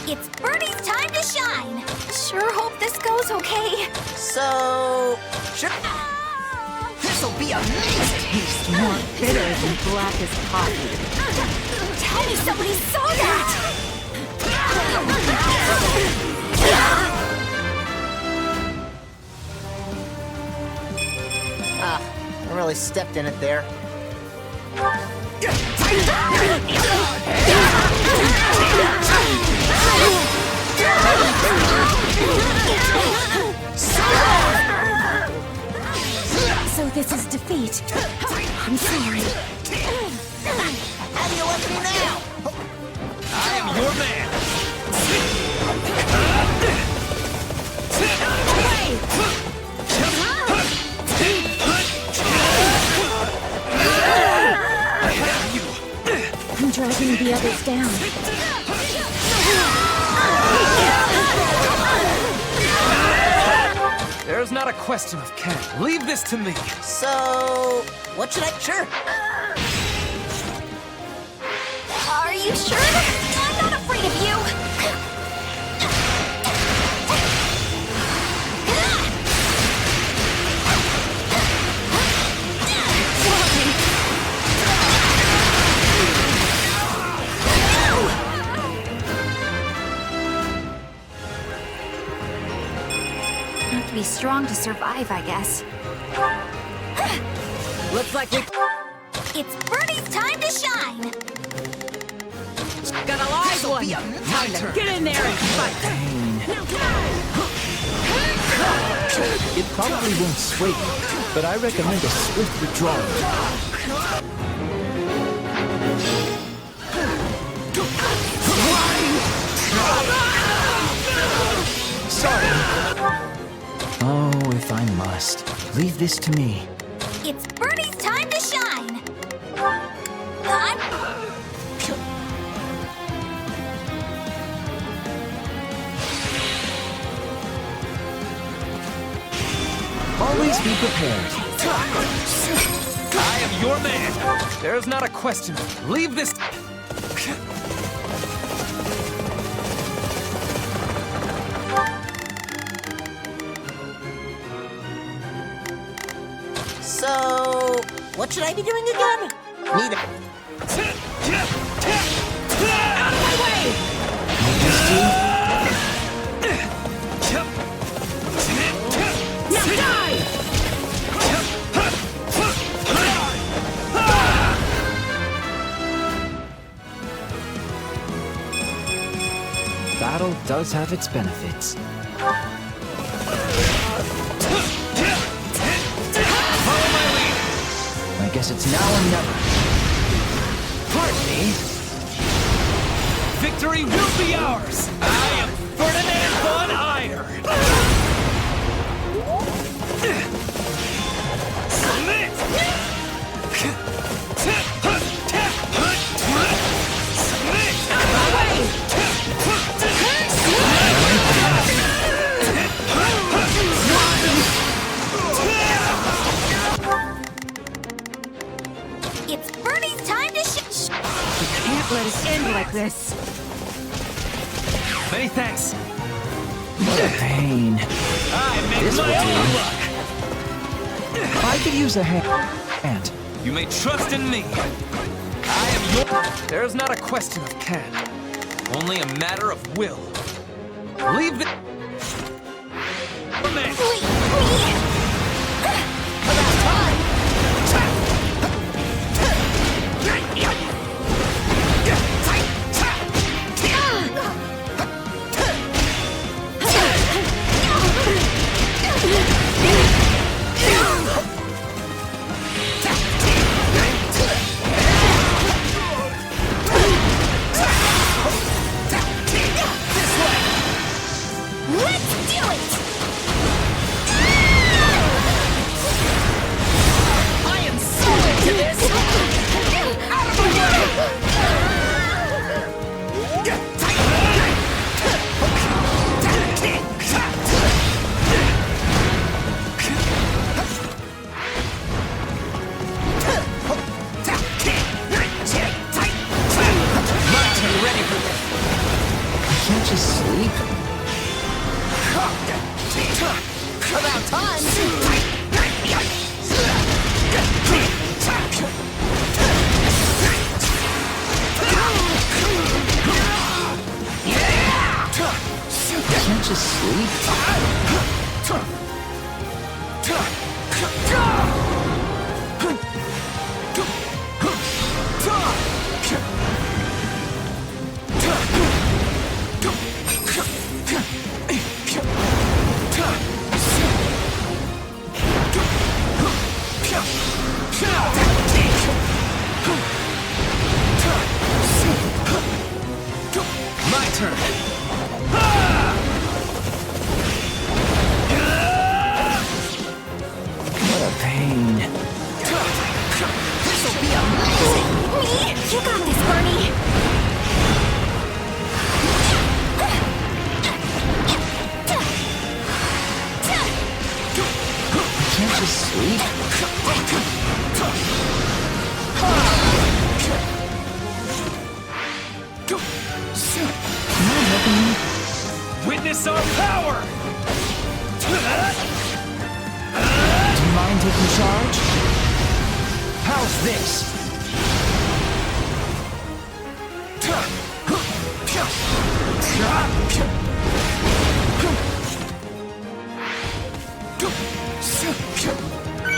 It's Birdie's time to shine. Sure hope this goes okay. So, sure. This'll be amazing. Tastes more bitter than blackest coffee. Tell me somebody saw that! I really stepped in it there. So this is defeat. I'm sorry. How do you let me now? I am your man. I'm dragging the others down. There's not a question of can. Leave this to me. So, what should I... Sure. Are you sure? I'm not afraid of you. Have to be strong to survive, I guess. Looks like we... It's Birdie's time to shine. Got a live one! Time to get in there and fight! It probably won't sway you, but I recommend a swift withdrawal. Sorry. Oh, if I must. Leave this to me. It's Birdie's time to shine. Always be prepared. I am your man. There's not a question. Leave this. So, what should I be doing again? Need a... Out of my way! Now die! Battle does have its benefits. I guess it's now or never. Pardon me. Victory will be ours. I am Ferdinand von Eyre. Submit. Submit. Out of my way. It's Birdie's time to You can't let it end like this. Many thanks. What a pain. I make This my will own do. luck. I could use a hand. You may trust in me. I am your... There's not a question of can, only a matter of will. Leave the... sleep. About time! Can't just sleep. My turn. What a pain. This'll be amazing! Me? You got this, Bernie! Can't just sleep. Witness our power! Do you mind taking charge? How's this?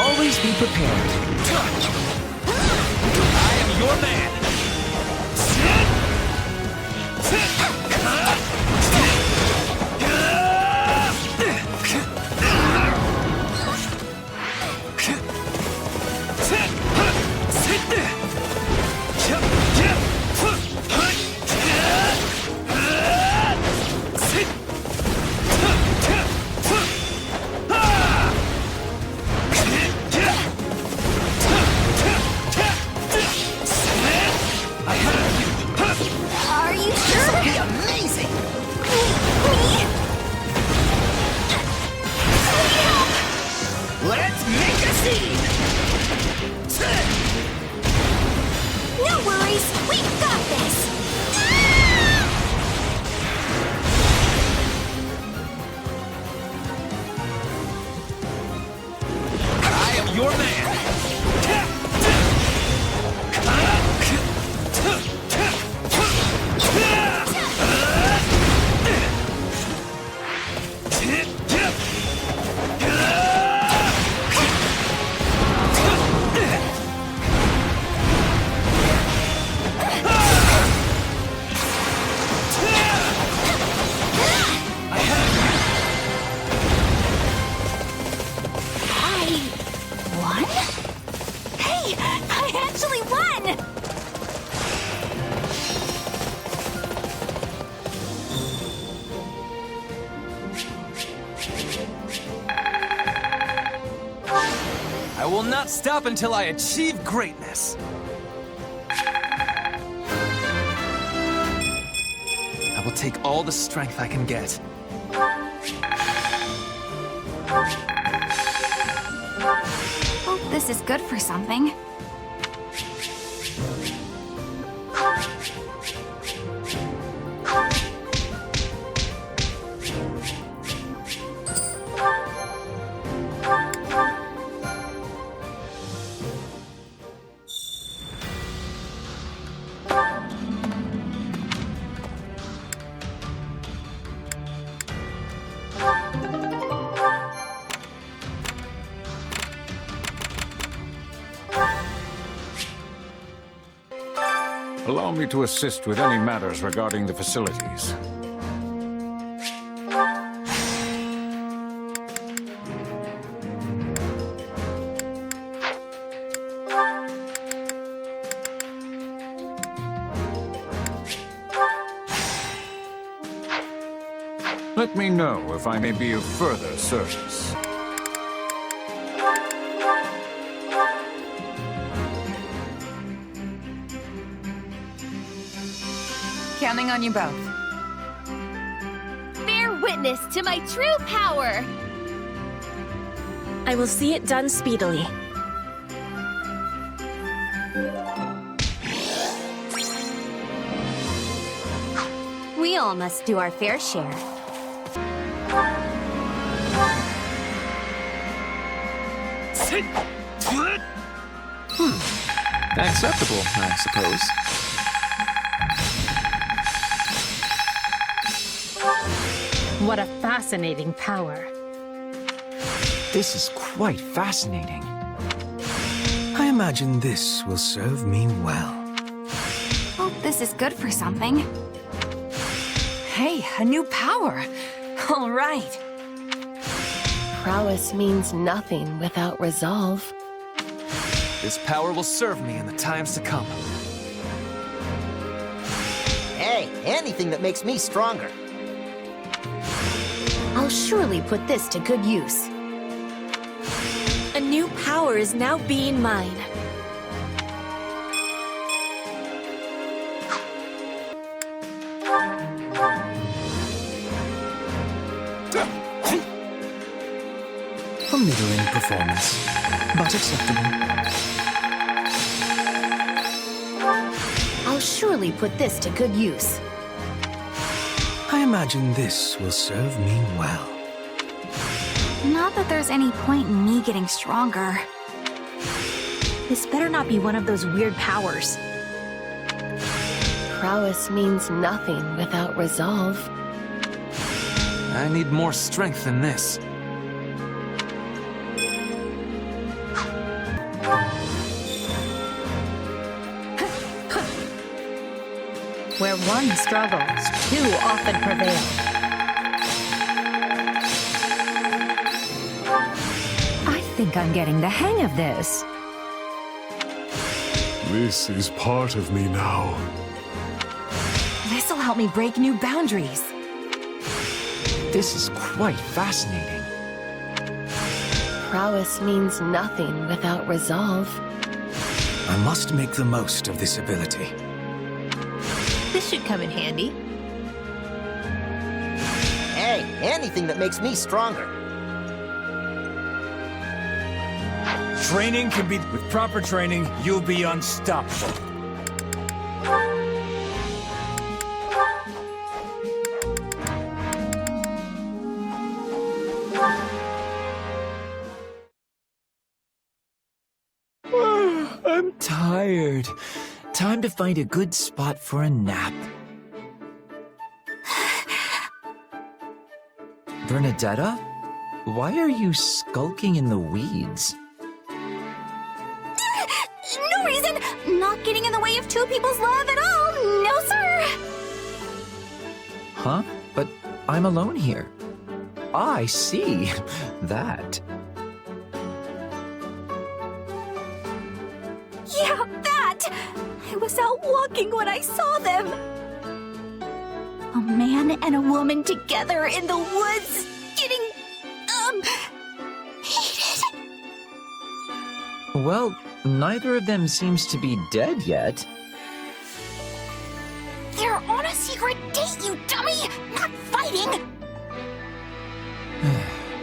Always be prepared. I am your man! Are you sure? This'll be amazing! Let's make a scene! No worries, we've got this! I am your man! I will not stop until I achieve greatness. I will take all the strength I can get. Hope this is good for something. Allow me to assist with any matters regarding the facilities. Let me know if I may be of further service. Counting on you both. Bear witness to my true power! I will see it done speedily. We all must do our fair share. Acceptable, I suppose. What a fascinating power. This is quite fascinating. I imagine this will serve me well. Hope this is good for something. Hey, a new power. All right. Prowess means nothing without resolve. This power will serve me in the times to come. Hey, anything that makes me stronger. I'll surely put this to good use. A new power is now being mine. A middling performance, but acceptable. I'll surely put this to good use. I imagine this will serve me well. Not that there's any point in me getting stronger. This better not be one of those weird powers. Prowess means nothing without resolve. I need more strength than this. Where one struggles, two often prevail. I think I'm getting the hang of this. This is part of me now. This'll help me break new boundaries. This is quite fascinating. Prowess means nothing without resolve. I must make the most of this ability. This should come in handy. Hey, anything that makes me stronger. Training can be... With proper training, you'll be unstoppable. I'm tired. Time to find a good spot for a nap. Bernadetta? Why are you skulking in the weeds? No reason! Not getting in the way of two people's love at all! No, sir! Huh? But I'm alone here. I see. That. Yeah, that! I was out walking when I saw them! A man and a woman together in the woods, getting, heated. Well, neither of them seems to be dead yet. They're on a secret date, you dummy! Not fighting!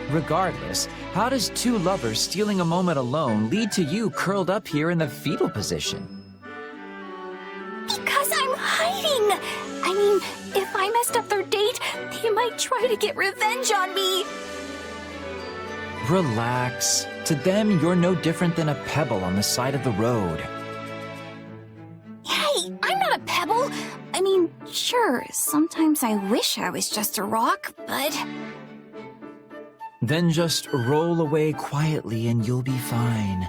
Regardless, how does two lovers stealing a moment alone lead to you curled up here in the fetal position? Because I'm hiding! I mean, if I messed up their date, they might try to get revenge on me! Relax. To them, you're no different than a pebble on the side of the road. Hey, I'm not a pebble! I mean, sure, sometimes I wish I was just a rock, but... Then just roll away quietly and you'll be fine.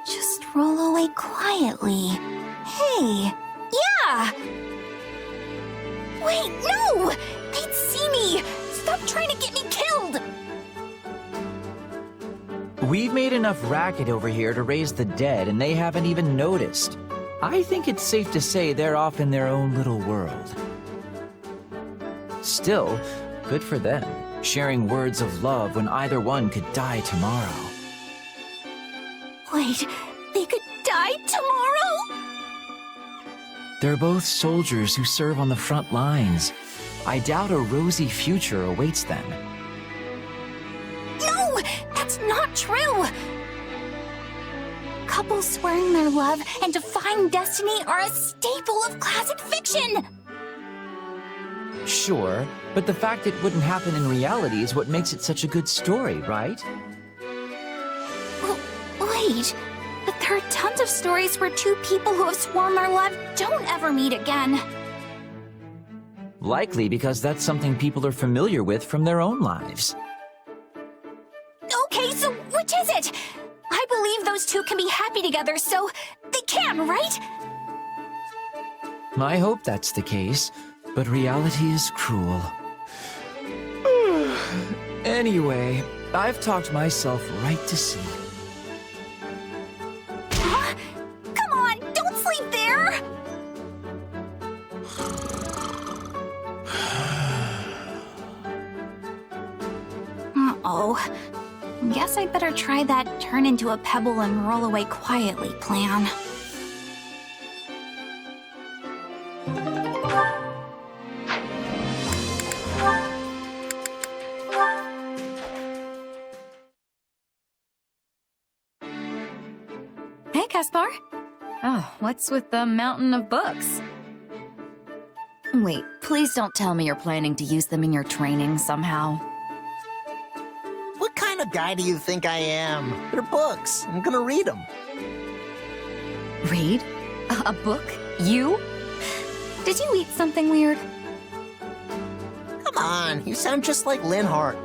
Just roll away quietly. Hey, yeah! Wait, no! They'd see me! Stop trying to get me killed! We've made enough racket over here to raise the dead, and they haven't even noticed. I think it's safe to say they're off in their own little world. Still, good for them, sharing words of love when either one could die tomorrow. Wait, they could die tomorrow? They're both soldiers who serve on the front lines. I doubt a rosy future awaits them. No! That's not true! Couples swearing their love and defying destiny are a staple of classic fiction! Sure, but the fact it wouldn't happen in reality is what makes it such a good story, right? Well, wait. But there are tons of stories where two people who have sworn their love don't ever meet again. Likely because that's something people are familiar with from their own lives. Okay, so which is it? I believe those two can be happy together, so they can, right? I hope that's the case, but reality is cruel. Anyway, I've talked myself right to sleep. Huh? Come on, don't sleep there! Uh-oh. Guess I'd better try that turn into a pebble and roll away quietly plan. Hey, Caspar. Oh, what's with the mountain of books? Wait, please don't tell me you're planning to use them in your training somehow. What kind of guy do you think I am? They're books. I'm gonna read them. Read? A book? You? Did you eat something weird? Come on, you sound just like Linhart.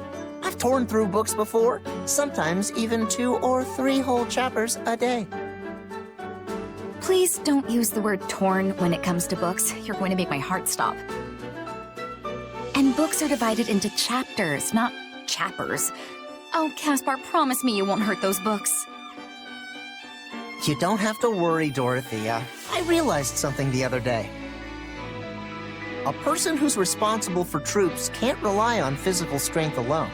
I've torn through books before, sometimes even 2 or 3 whole chapters a day. Please don't use the word torn when it comes to books. You're going to make my heart stop. And books are divided into chapters, not chappers. Oh, Caspar, promise me you won't hurt those books. You don't have to worry, Dorothea. I realized something the other day. A person who's responsible for troops can't rely on physical strength alone.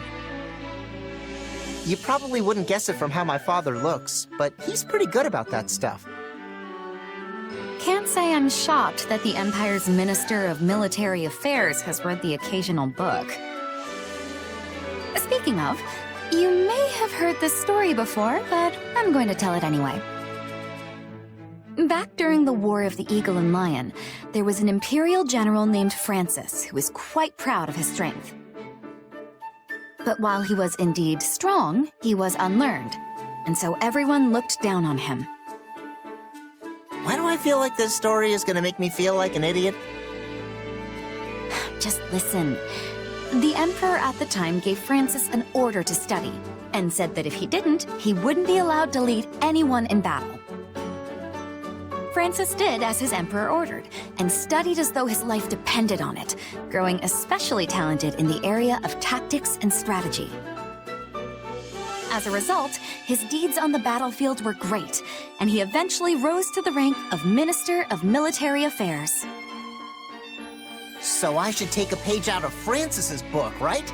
You probably wouldn't guess it from how my father looks, but he's pretty good about that stuff. Can't say I'm shocked that the Empire's Minister of Military Affairs has read the occasional book. Speaking of, you may have heard this story before, but I'm going to tell it anyway. Back during the War of the Eagle and Lion, there was an Imperial general named Francis who was quite proud of his strength. But while he was indeed strong, he was unlearned, and so everyone looked down on him. Why do I feel like this story is gonna make me feel like an idiot? Just listen. The Emperor at the time gave Francis an order to study, and said that if he didn't, he wouldn't be allowed to lead anyone in battle. Francis did as his Emperor ordered, and studied as though his life depended on it, growing especially talented in the area of tactics and strategy. As a result, his deeds on the battlefield were great, and he eventually rose to the rank of Minister of Military Affairs. So I should take a page out of Francis's book, right?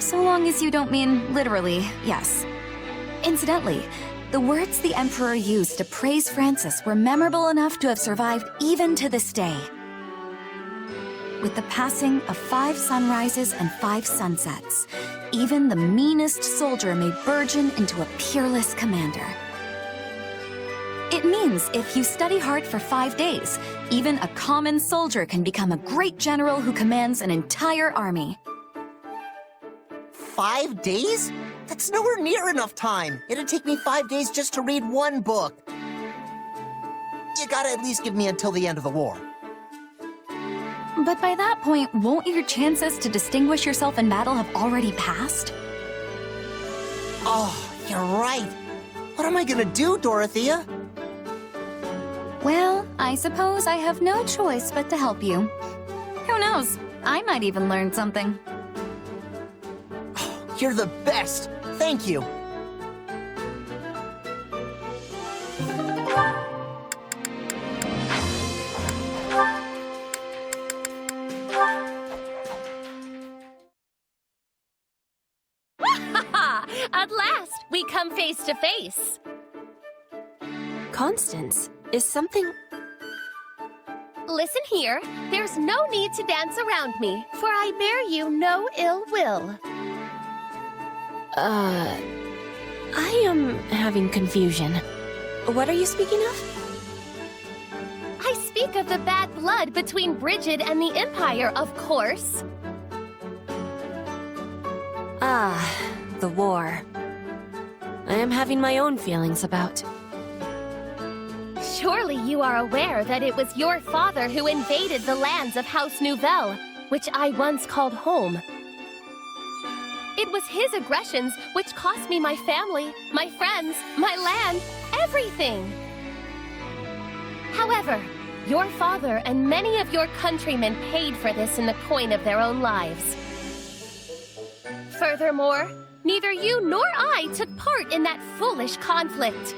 So long as you don't mean literally, yes. Incidentally, the words the Emperor used to praise Francis were memorable enough to have survived even to this day. With the passing of 5 sunrises and 5 sunsets, even the meanest soldier may burgeon into a peerless commander. It means if you study hard for 5 days, even a common soldier can become a great general who commands an entire army. 5 days? That's nowhere near enough time. It'd take me 5 days just to read 1 book. You gotta at least give me until the end of the war. But by that point, won't your chances to distinguish yourself in battle have already passed? Oh, you're right. What am I gonna do, Dorothea? Well, I suppose I have no choice but to help you. Who knows? I might even learn something. You're the best. Thank you. At last, we come face to face. Constance, is something... Listen here, there's no need to dance around me, for I bear you no ill will. I am having confusion. What are you speaking of? I speak speak of the bad blood between Brigid and the Empire, of course. Ah, the war. I am having my own feelings about. Surely you are aware that it was your father who invaded the lands of House Nouvelle, which I once called home. It was his aggressions which cost me my family, my friends, my land, everything. However, your father and many of your countrymen paid for this in the coin of their own lives. Furthermore, neither you nor I took part in that foolish conflict.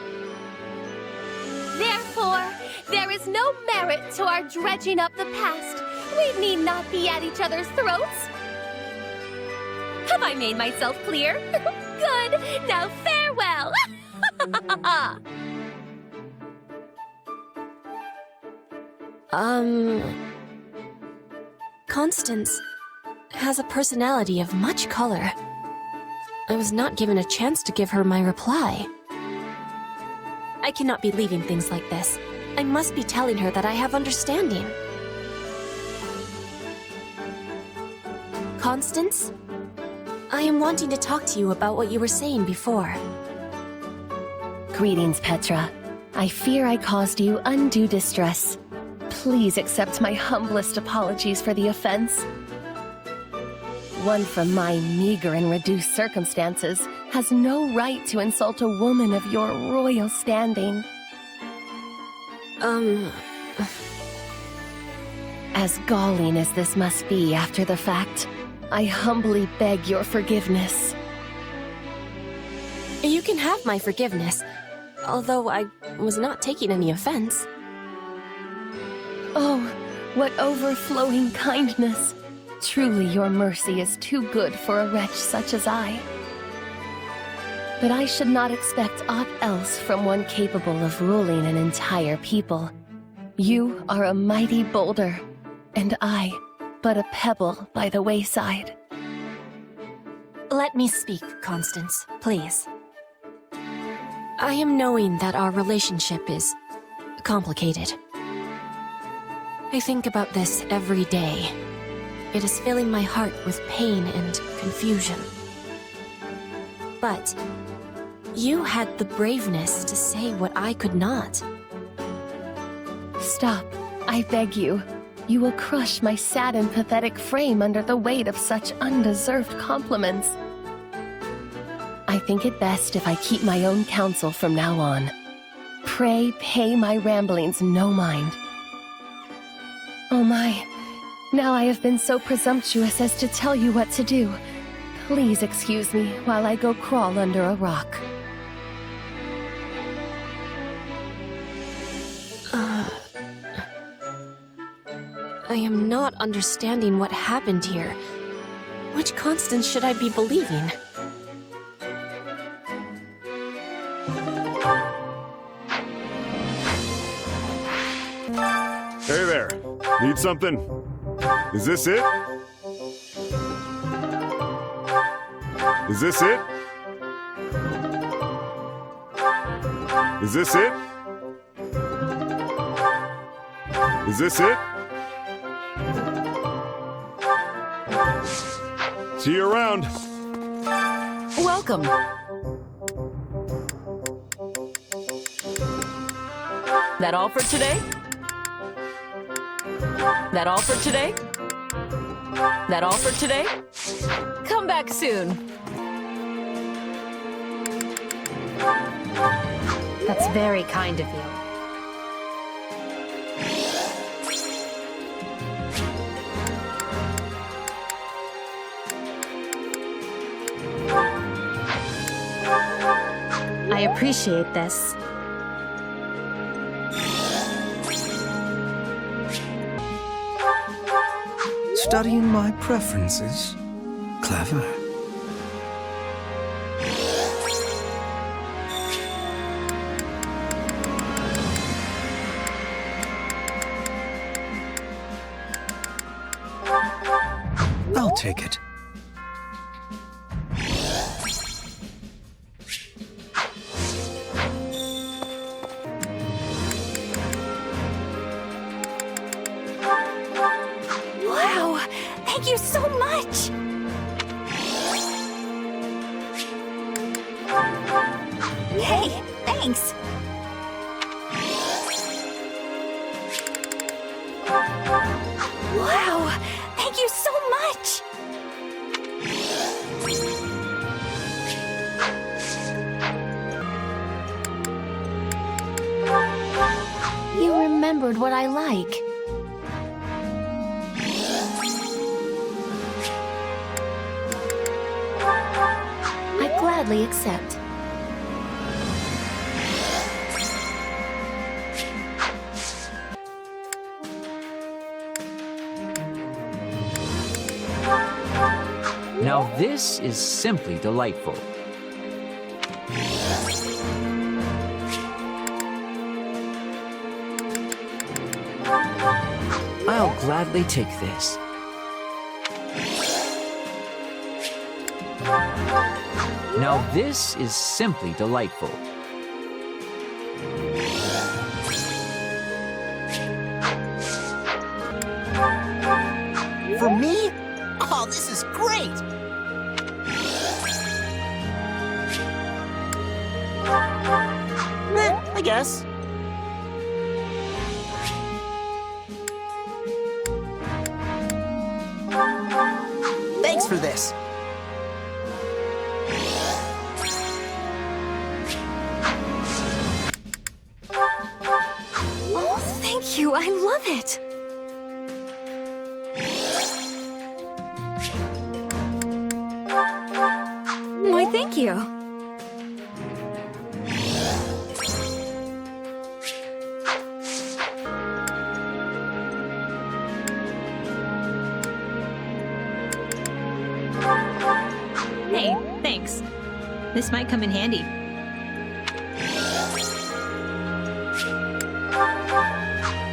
Therefore, there is no merit to our dredging up the past. We need not be at each other's throats. Have I made myself clear? Good. Now farewell. Constance has a personality of much color. I was not given a chance to give her my reply. I cannot be leaving things like this. I must be telling her that I have understanding. Constance? I am wanting to talk to you about what you were saying before. Greetings, Petra. I fear I caused you undue distress. Please accept my humblest apologies for the offense. One from my meager and reduced circumstances has no right to insult a woman of your royal standing. As galling as this must be after the fact, I humbly beg your forgiveness. You can have my forgiveness, although I was not taking any offense. Oh, what overflowing kindness! Truly, your mercy is too good for a wretch such as I. But I should not expect aught else from one capable of ruling an entire people. You are a mighty boulder, and I, but a pebble by the wayside. Let me speak, Constance, please. I am knowing that our relationship is complicated. I think about this every day. It is filling my heart with pain and confusion. But you had the braveness to say what I could not. Stop, I beg you. You will crush my sad and pathetic frame under the weight of such undeserved compliments. I think it best if I keep my own counsel from now on. Pray pay my ramblings no mind. Oh my, now I have been so presumptuous as to tell you what to do. Please excuse me while I go crawl under a rock. I am not understanding what happened here. Which Constance should I be believing? Hey there. Need something? Is this it? Is this it? Is this it? Is this it? See you around. Welcome. That all for today? That all for today? That all for today? Come back soon. That's very kind of you. I appreciate this. Studying my preferences? Clever. I'll take it. you so much! Hey, thanks! Wow! Thank you so much! You remembered what I like. I gladly accept. Now this is simply delightful. I'll gladly take this. Now this is simply delightful. For me? Oh, this is great! I guess. Thanks for this. Oh, thank you. I love it. Why, thank you. Hey, thanks. This might come in handy.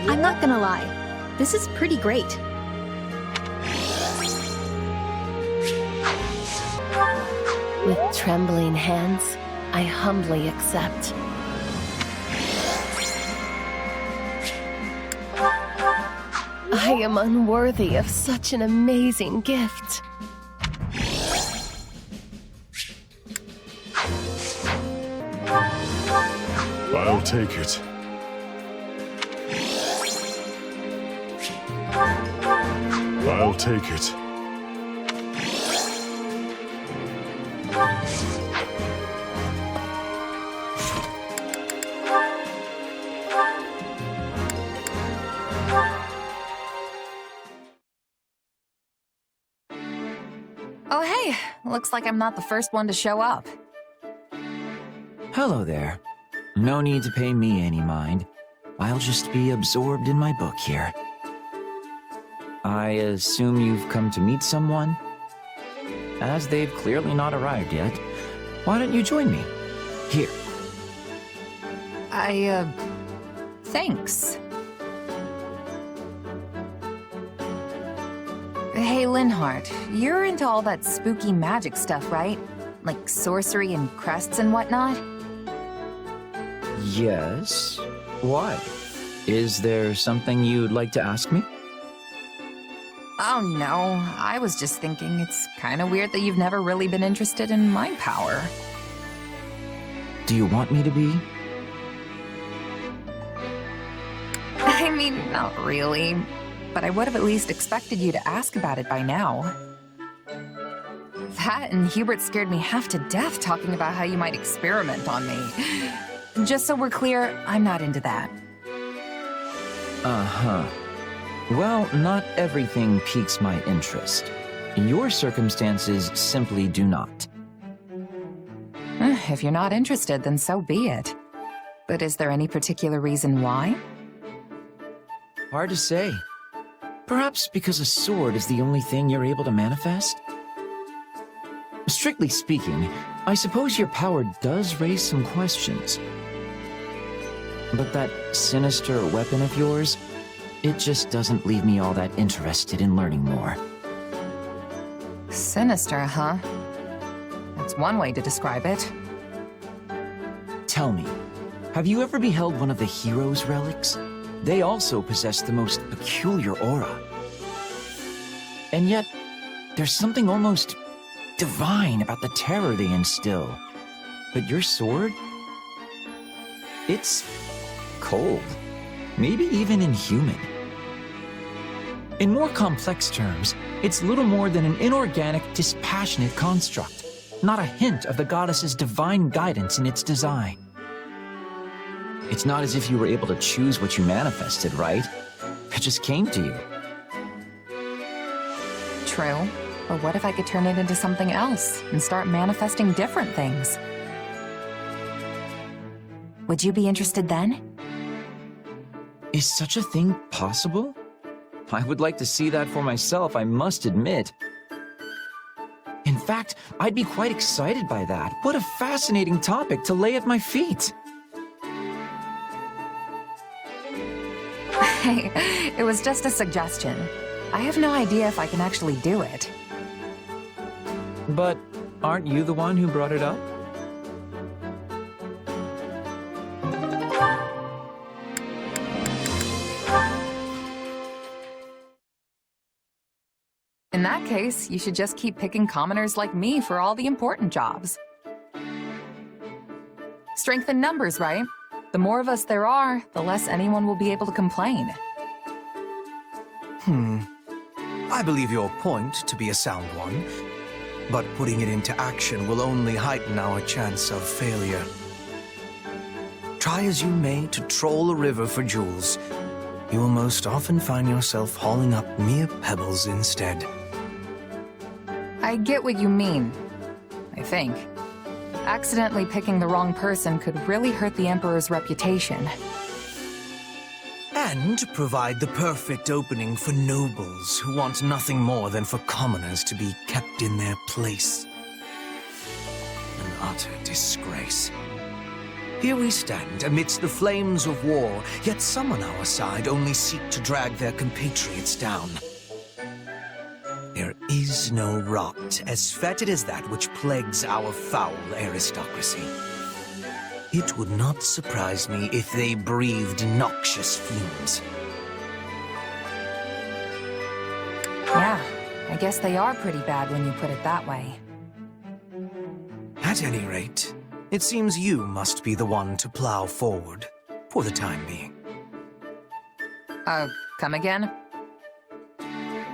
I'm not gonna lie. This is pretty great. With trembling hands, I humbly accept. I am unworthy of such an amazing gift. I'll take it. I'll take it. Oh, hey. Looks like I'm not the first one to show up. Hello there. No need to pay me any mind. I'll just be absorbed in my book here. I assume you've come to meet someone? As they've clearly not arrived yet, why don't you join me? Here. Thanks. Hey, Linhardt, you're into all that spooky magic stuff, right? Like sorcery and crests and whatnot? Yes. Why? Is there something you'd like to ask me? Oh no, I was just thinking it's kind of weird that you've never really been interested in my power. Do you want me to be? I mean, not really, but I would have at least expected you to ask about it by now. That and Hubert scared me half to death talking about how you might experiment on me. Just so we're clear, I'm not into that. Uh-huh. Well, not everything piques my interest. Your circumstances simply do not. If you're not interested, then so be it. But is there any particular reason why? Hard to say. Perhaps because a sword is the only thing you're able to manifest? Strictly speaking, I suppose your power does raise some questions. But that sinister weapon of yours, it just doesn't leave me all that interested in learning more. Sinister, huh? That's one way to describe it. Tell me, have you ever beheld one of the hero's relics? They also possess the most peculiar aura. And yet, There's something almost divine about the terror they instill. But your sword? It's cold. Maybe even inhuman. In more complex terms, it's little more than an inorganic, dispassionate construct. Not a hint of the goddess's divine guidance in its design. It's not as if you were able to choose what you manifested, right? It just came to you. True. But what if I could turn it into something else and start manifesting different things? Would you be interested then? Is such a thing possible? I would like to see that for myself, I must admit. In fact, I'd be quite excited by that. What a fascinating topic to lay at my feet. Hey, it was just a suggestion. I have no idea if I can actually do it. But aren't you the one who brought it up? In that case, you should just keep picking commoners like me for all the important jobs. Strength in numbers, right? The more of us there are, the less anyone will be able to complain. I believe your point to be a sound one, but putting it into action will only heighten our chance of failure. Try as you may to troll a river for jewels, you will most often find yourself hauling up mere pebbles instead. I get what you mean, I think. Accidentally picking the wrong person could really hurt the Emperor's reputation. And provide the perfect opening for nobles who want nothing more than for commoners to be kept in their place. An utter disgrace. Here we stand amidst the flames of war, yet some on our side only seek to drag their compatriots down. There is no rot as fetid as that which plagues our foul aristocracy. It would not surprise me if they breathed noxious fumes. Yeah, I guess they are pretty bad when you put it that way. At any rate, it seems you must be the one to plow forward, for the time being. Come again?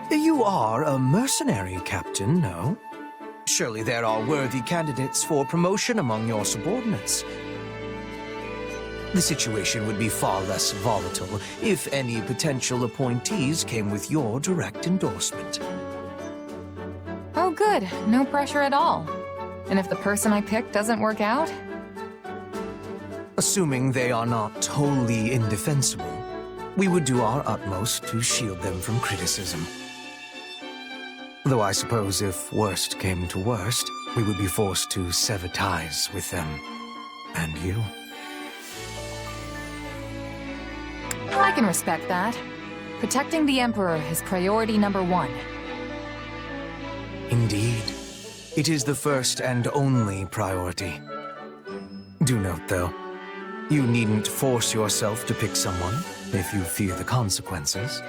You are a mercenary, Captain, no? Surely there are worthy candidates for promotion among your subordinates. The situation would be far less volatile if any potential appointees came with your direct endorsement. Oh good, no pressure at all. And if the person I pick doesn't work out? Assuming they are not wholly indefensible, we would do our utmost to shield them from criticism. Though I suppose if worst came to worst, we would be forced to sever ties with them. And you. I can respect that. Protecting the Emperor is priority number one. Indeed. It is the first and only priority. Do note, though, you needn't force yourself to pick someone if you fear the consequences.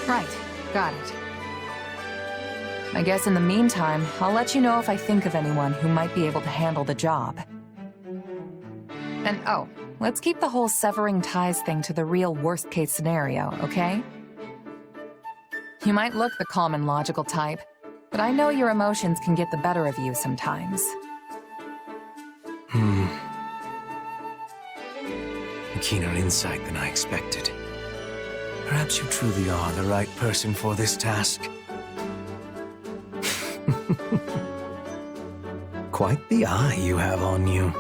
Right, got it. I guess in the meantime, I'll let you know if I think of anyone who might be able to handle the job. And oh, let's keep the whole severing ties thing to the real worst-case scenario, okay? You might look the calm and logical type, but I know your emotions can get the better of you sometimes. A keener insight than I expected. Perhaps you truly are the right person for this task. Quite the eye you have on you.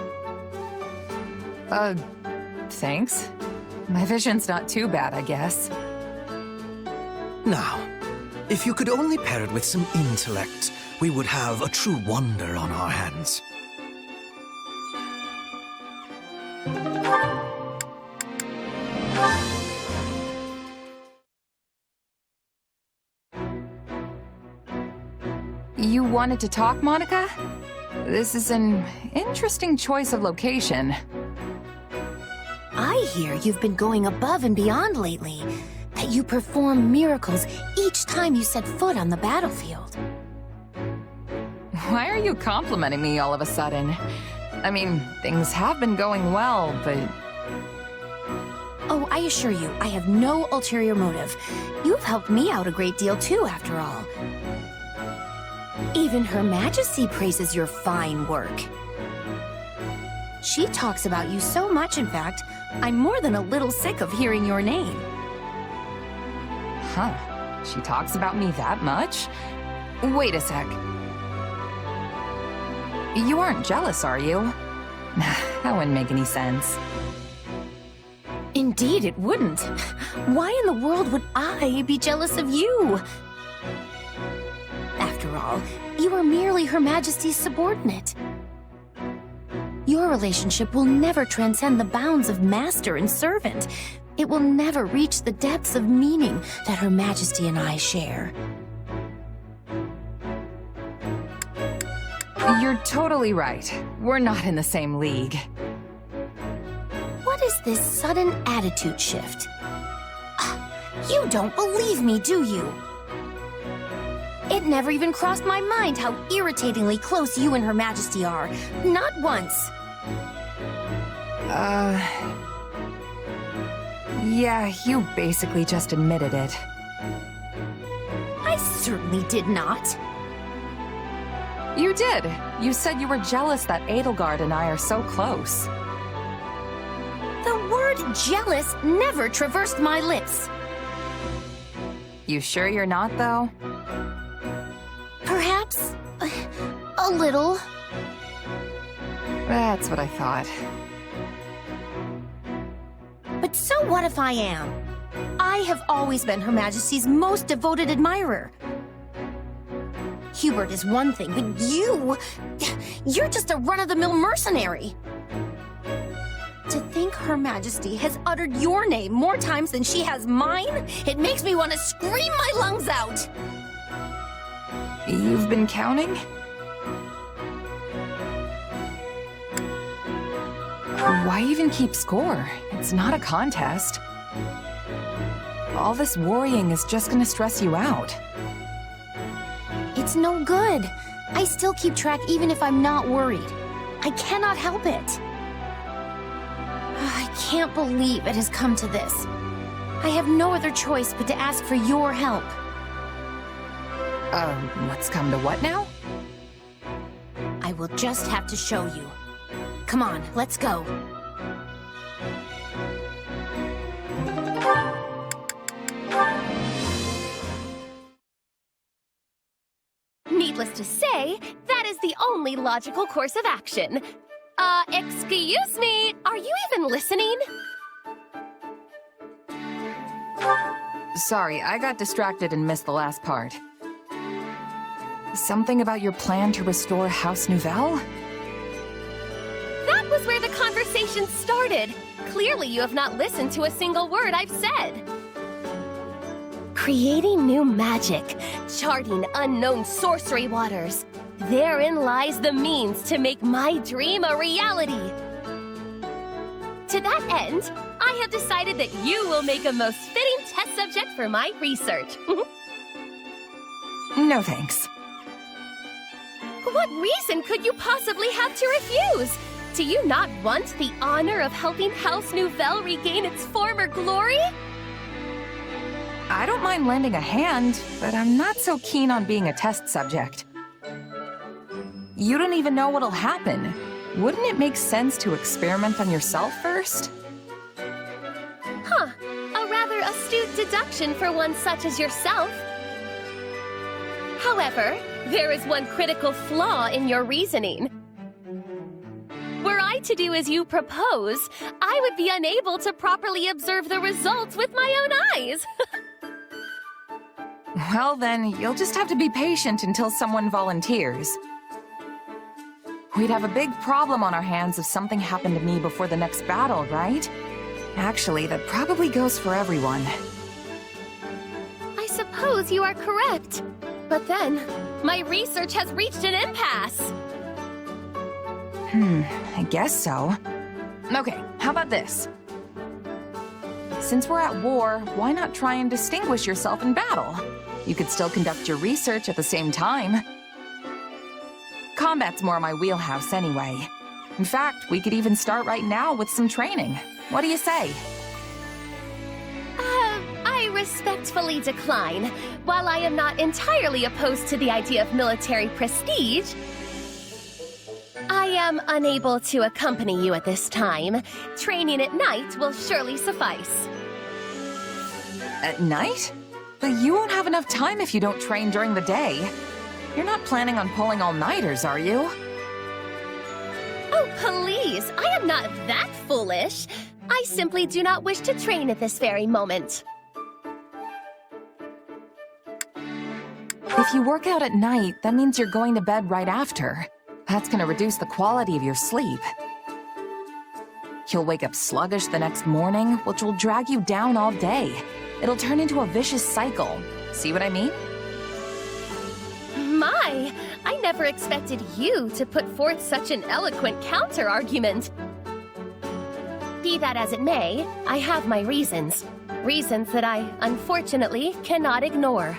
Thanks. My vision's not too bad, I guess. Now, if you could only pair it with some intellect, we would have a true wonder on our hands. You wanted to talk, Monica? This is an interesting choice of location. I hear you've been going above and beyond lately. that you perform miracles each time you set foot on the battlefield. Why are you complimenting me all of a sudden? I mean, things have been going well, but... Oh, I assure you, I have no ulterior motive. You've helped me out a great deal too, after all. Even Her Majesty praises your fine work. She talks about you so much, in fact, I'm more than a little sick of hearing your name. Huh. She talks about me that much? Wait a sec. You aren't jealous, are you? That wouldn't make any sense. Indeed, it wouldn't. Why in the world would I be jealous of you? After all, you are merely Her Majesty's subordinate. Your relationship will never transcend the bounds of master and servant. It will never reach the depths of meaning that Her Majesty and I share. You're totally right. We're not in the same league. What is this sudden attitude shift? You don't believe me, do you? It never even crossed my mind how irritatingly close you and Her Majesty are. Not once. Yeah, you basically just admitted it. I certainly did not. You did. You said you were jealous that Edelgard and I are so close. The word jealous never traversed my lips. You sure you're not, though? Perhaps a little. That's what I thought. But so what if I am? I have always been Her Majesty's most devoted admirer. Hubert is one thing, but you're just a run-of-the-mill mercenary. To think Her Majesty has uttered your name more times than she has mine, it makes me want to scream my lungs out. You've been counting? Why even keep score? It's not a contest. All this worrying is just gonna stress you out. It's no good. I still keep track even if I'm not worried. I cannot help it. I can't believe it has come to this. I have no other choice but to ask for your help. What's come to what now? I will just have to show you. Come on, let's go. Needless to say, that is the only logical course of action. Excuse me, are you even listening? Sorry, I got distracted and missed the last part. Something about your plan to restore House Nouvelle? That was where the conversation started. Clearly you have not listened to a single word I've said. Creating new magic, charting unknown sorcery waters. Therein lies the means to make my dream a reality. To that end, I have decided that you will make a most fitting test subject for my research. No thanks. What reason could you possibly have to refuse? Do you not want the honor of helping House Nouvelle regain its former glory? I don't mind lending a hand, but I'm not so keen on being a test subject. You don't even know what'll happen. Wouldn't it make sense to experiment on yourself first? Huh. A rather astute deduction for one such as yourself. However, there is one critical flaw in your reasoning. Were I to do as you propose, I would be unable to properly observe the results with my own eyes. Well then, you'll just have to be patient until someone volunteers. We'd have a big problem on our hands if something happened to me before the next battle, right? Actually, that probably goes for everyone. I suppose you are correct. But then, my research has reached an impasse. I guess so. Okay, how about this? Since we're at war, why not try and distinguish yourself in battle? You could still conduct your research at the same time. Combat's more my wheelhouse anyway. In fact, we could even start right now with some training. What do you say? I respectfully decline. While I am not entirely opposed to the idea of military prestige, I am unable to accompany you at this time. Training at night will surely suffice. At night? But you won't have enough time if you don't train during the day. You're not planning on pulling all-nighters, are you? Oh, please! I am not that foolish. I simply do not wish to train at this very moment. If you work out at night, that means you're going to bed right after. That's gonna reduce the quality of your sleep. You'll wake up sluggish the next morning, which will drag you down all day. It'll turn into a vicious cycle. See what I mean? My, I never expected you to put forth such an eloquent counter-argument. Be that as it may, I have my reasons. Reasons that I, unfortunately, cannot ignore.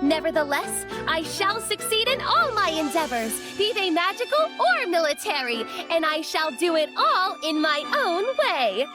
Nevertheless, I shall succeed in all my endeavors, be they magical or military, and I shall do it all in my own way.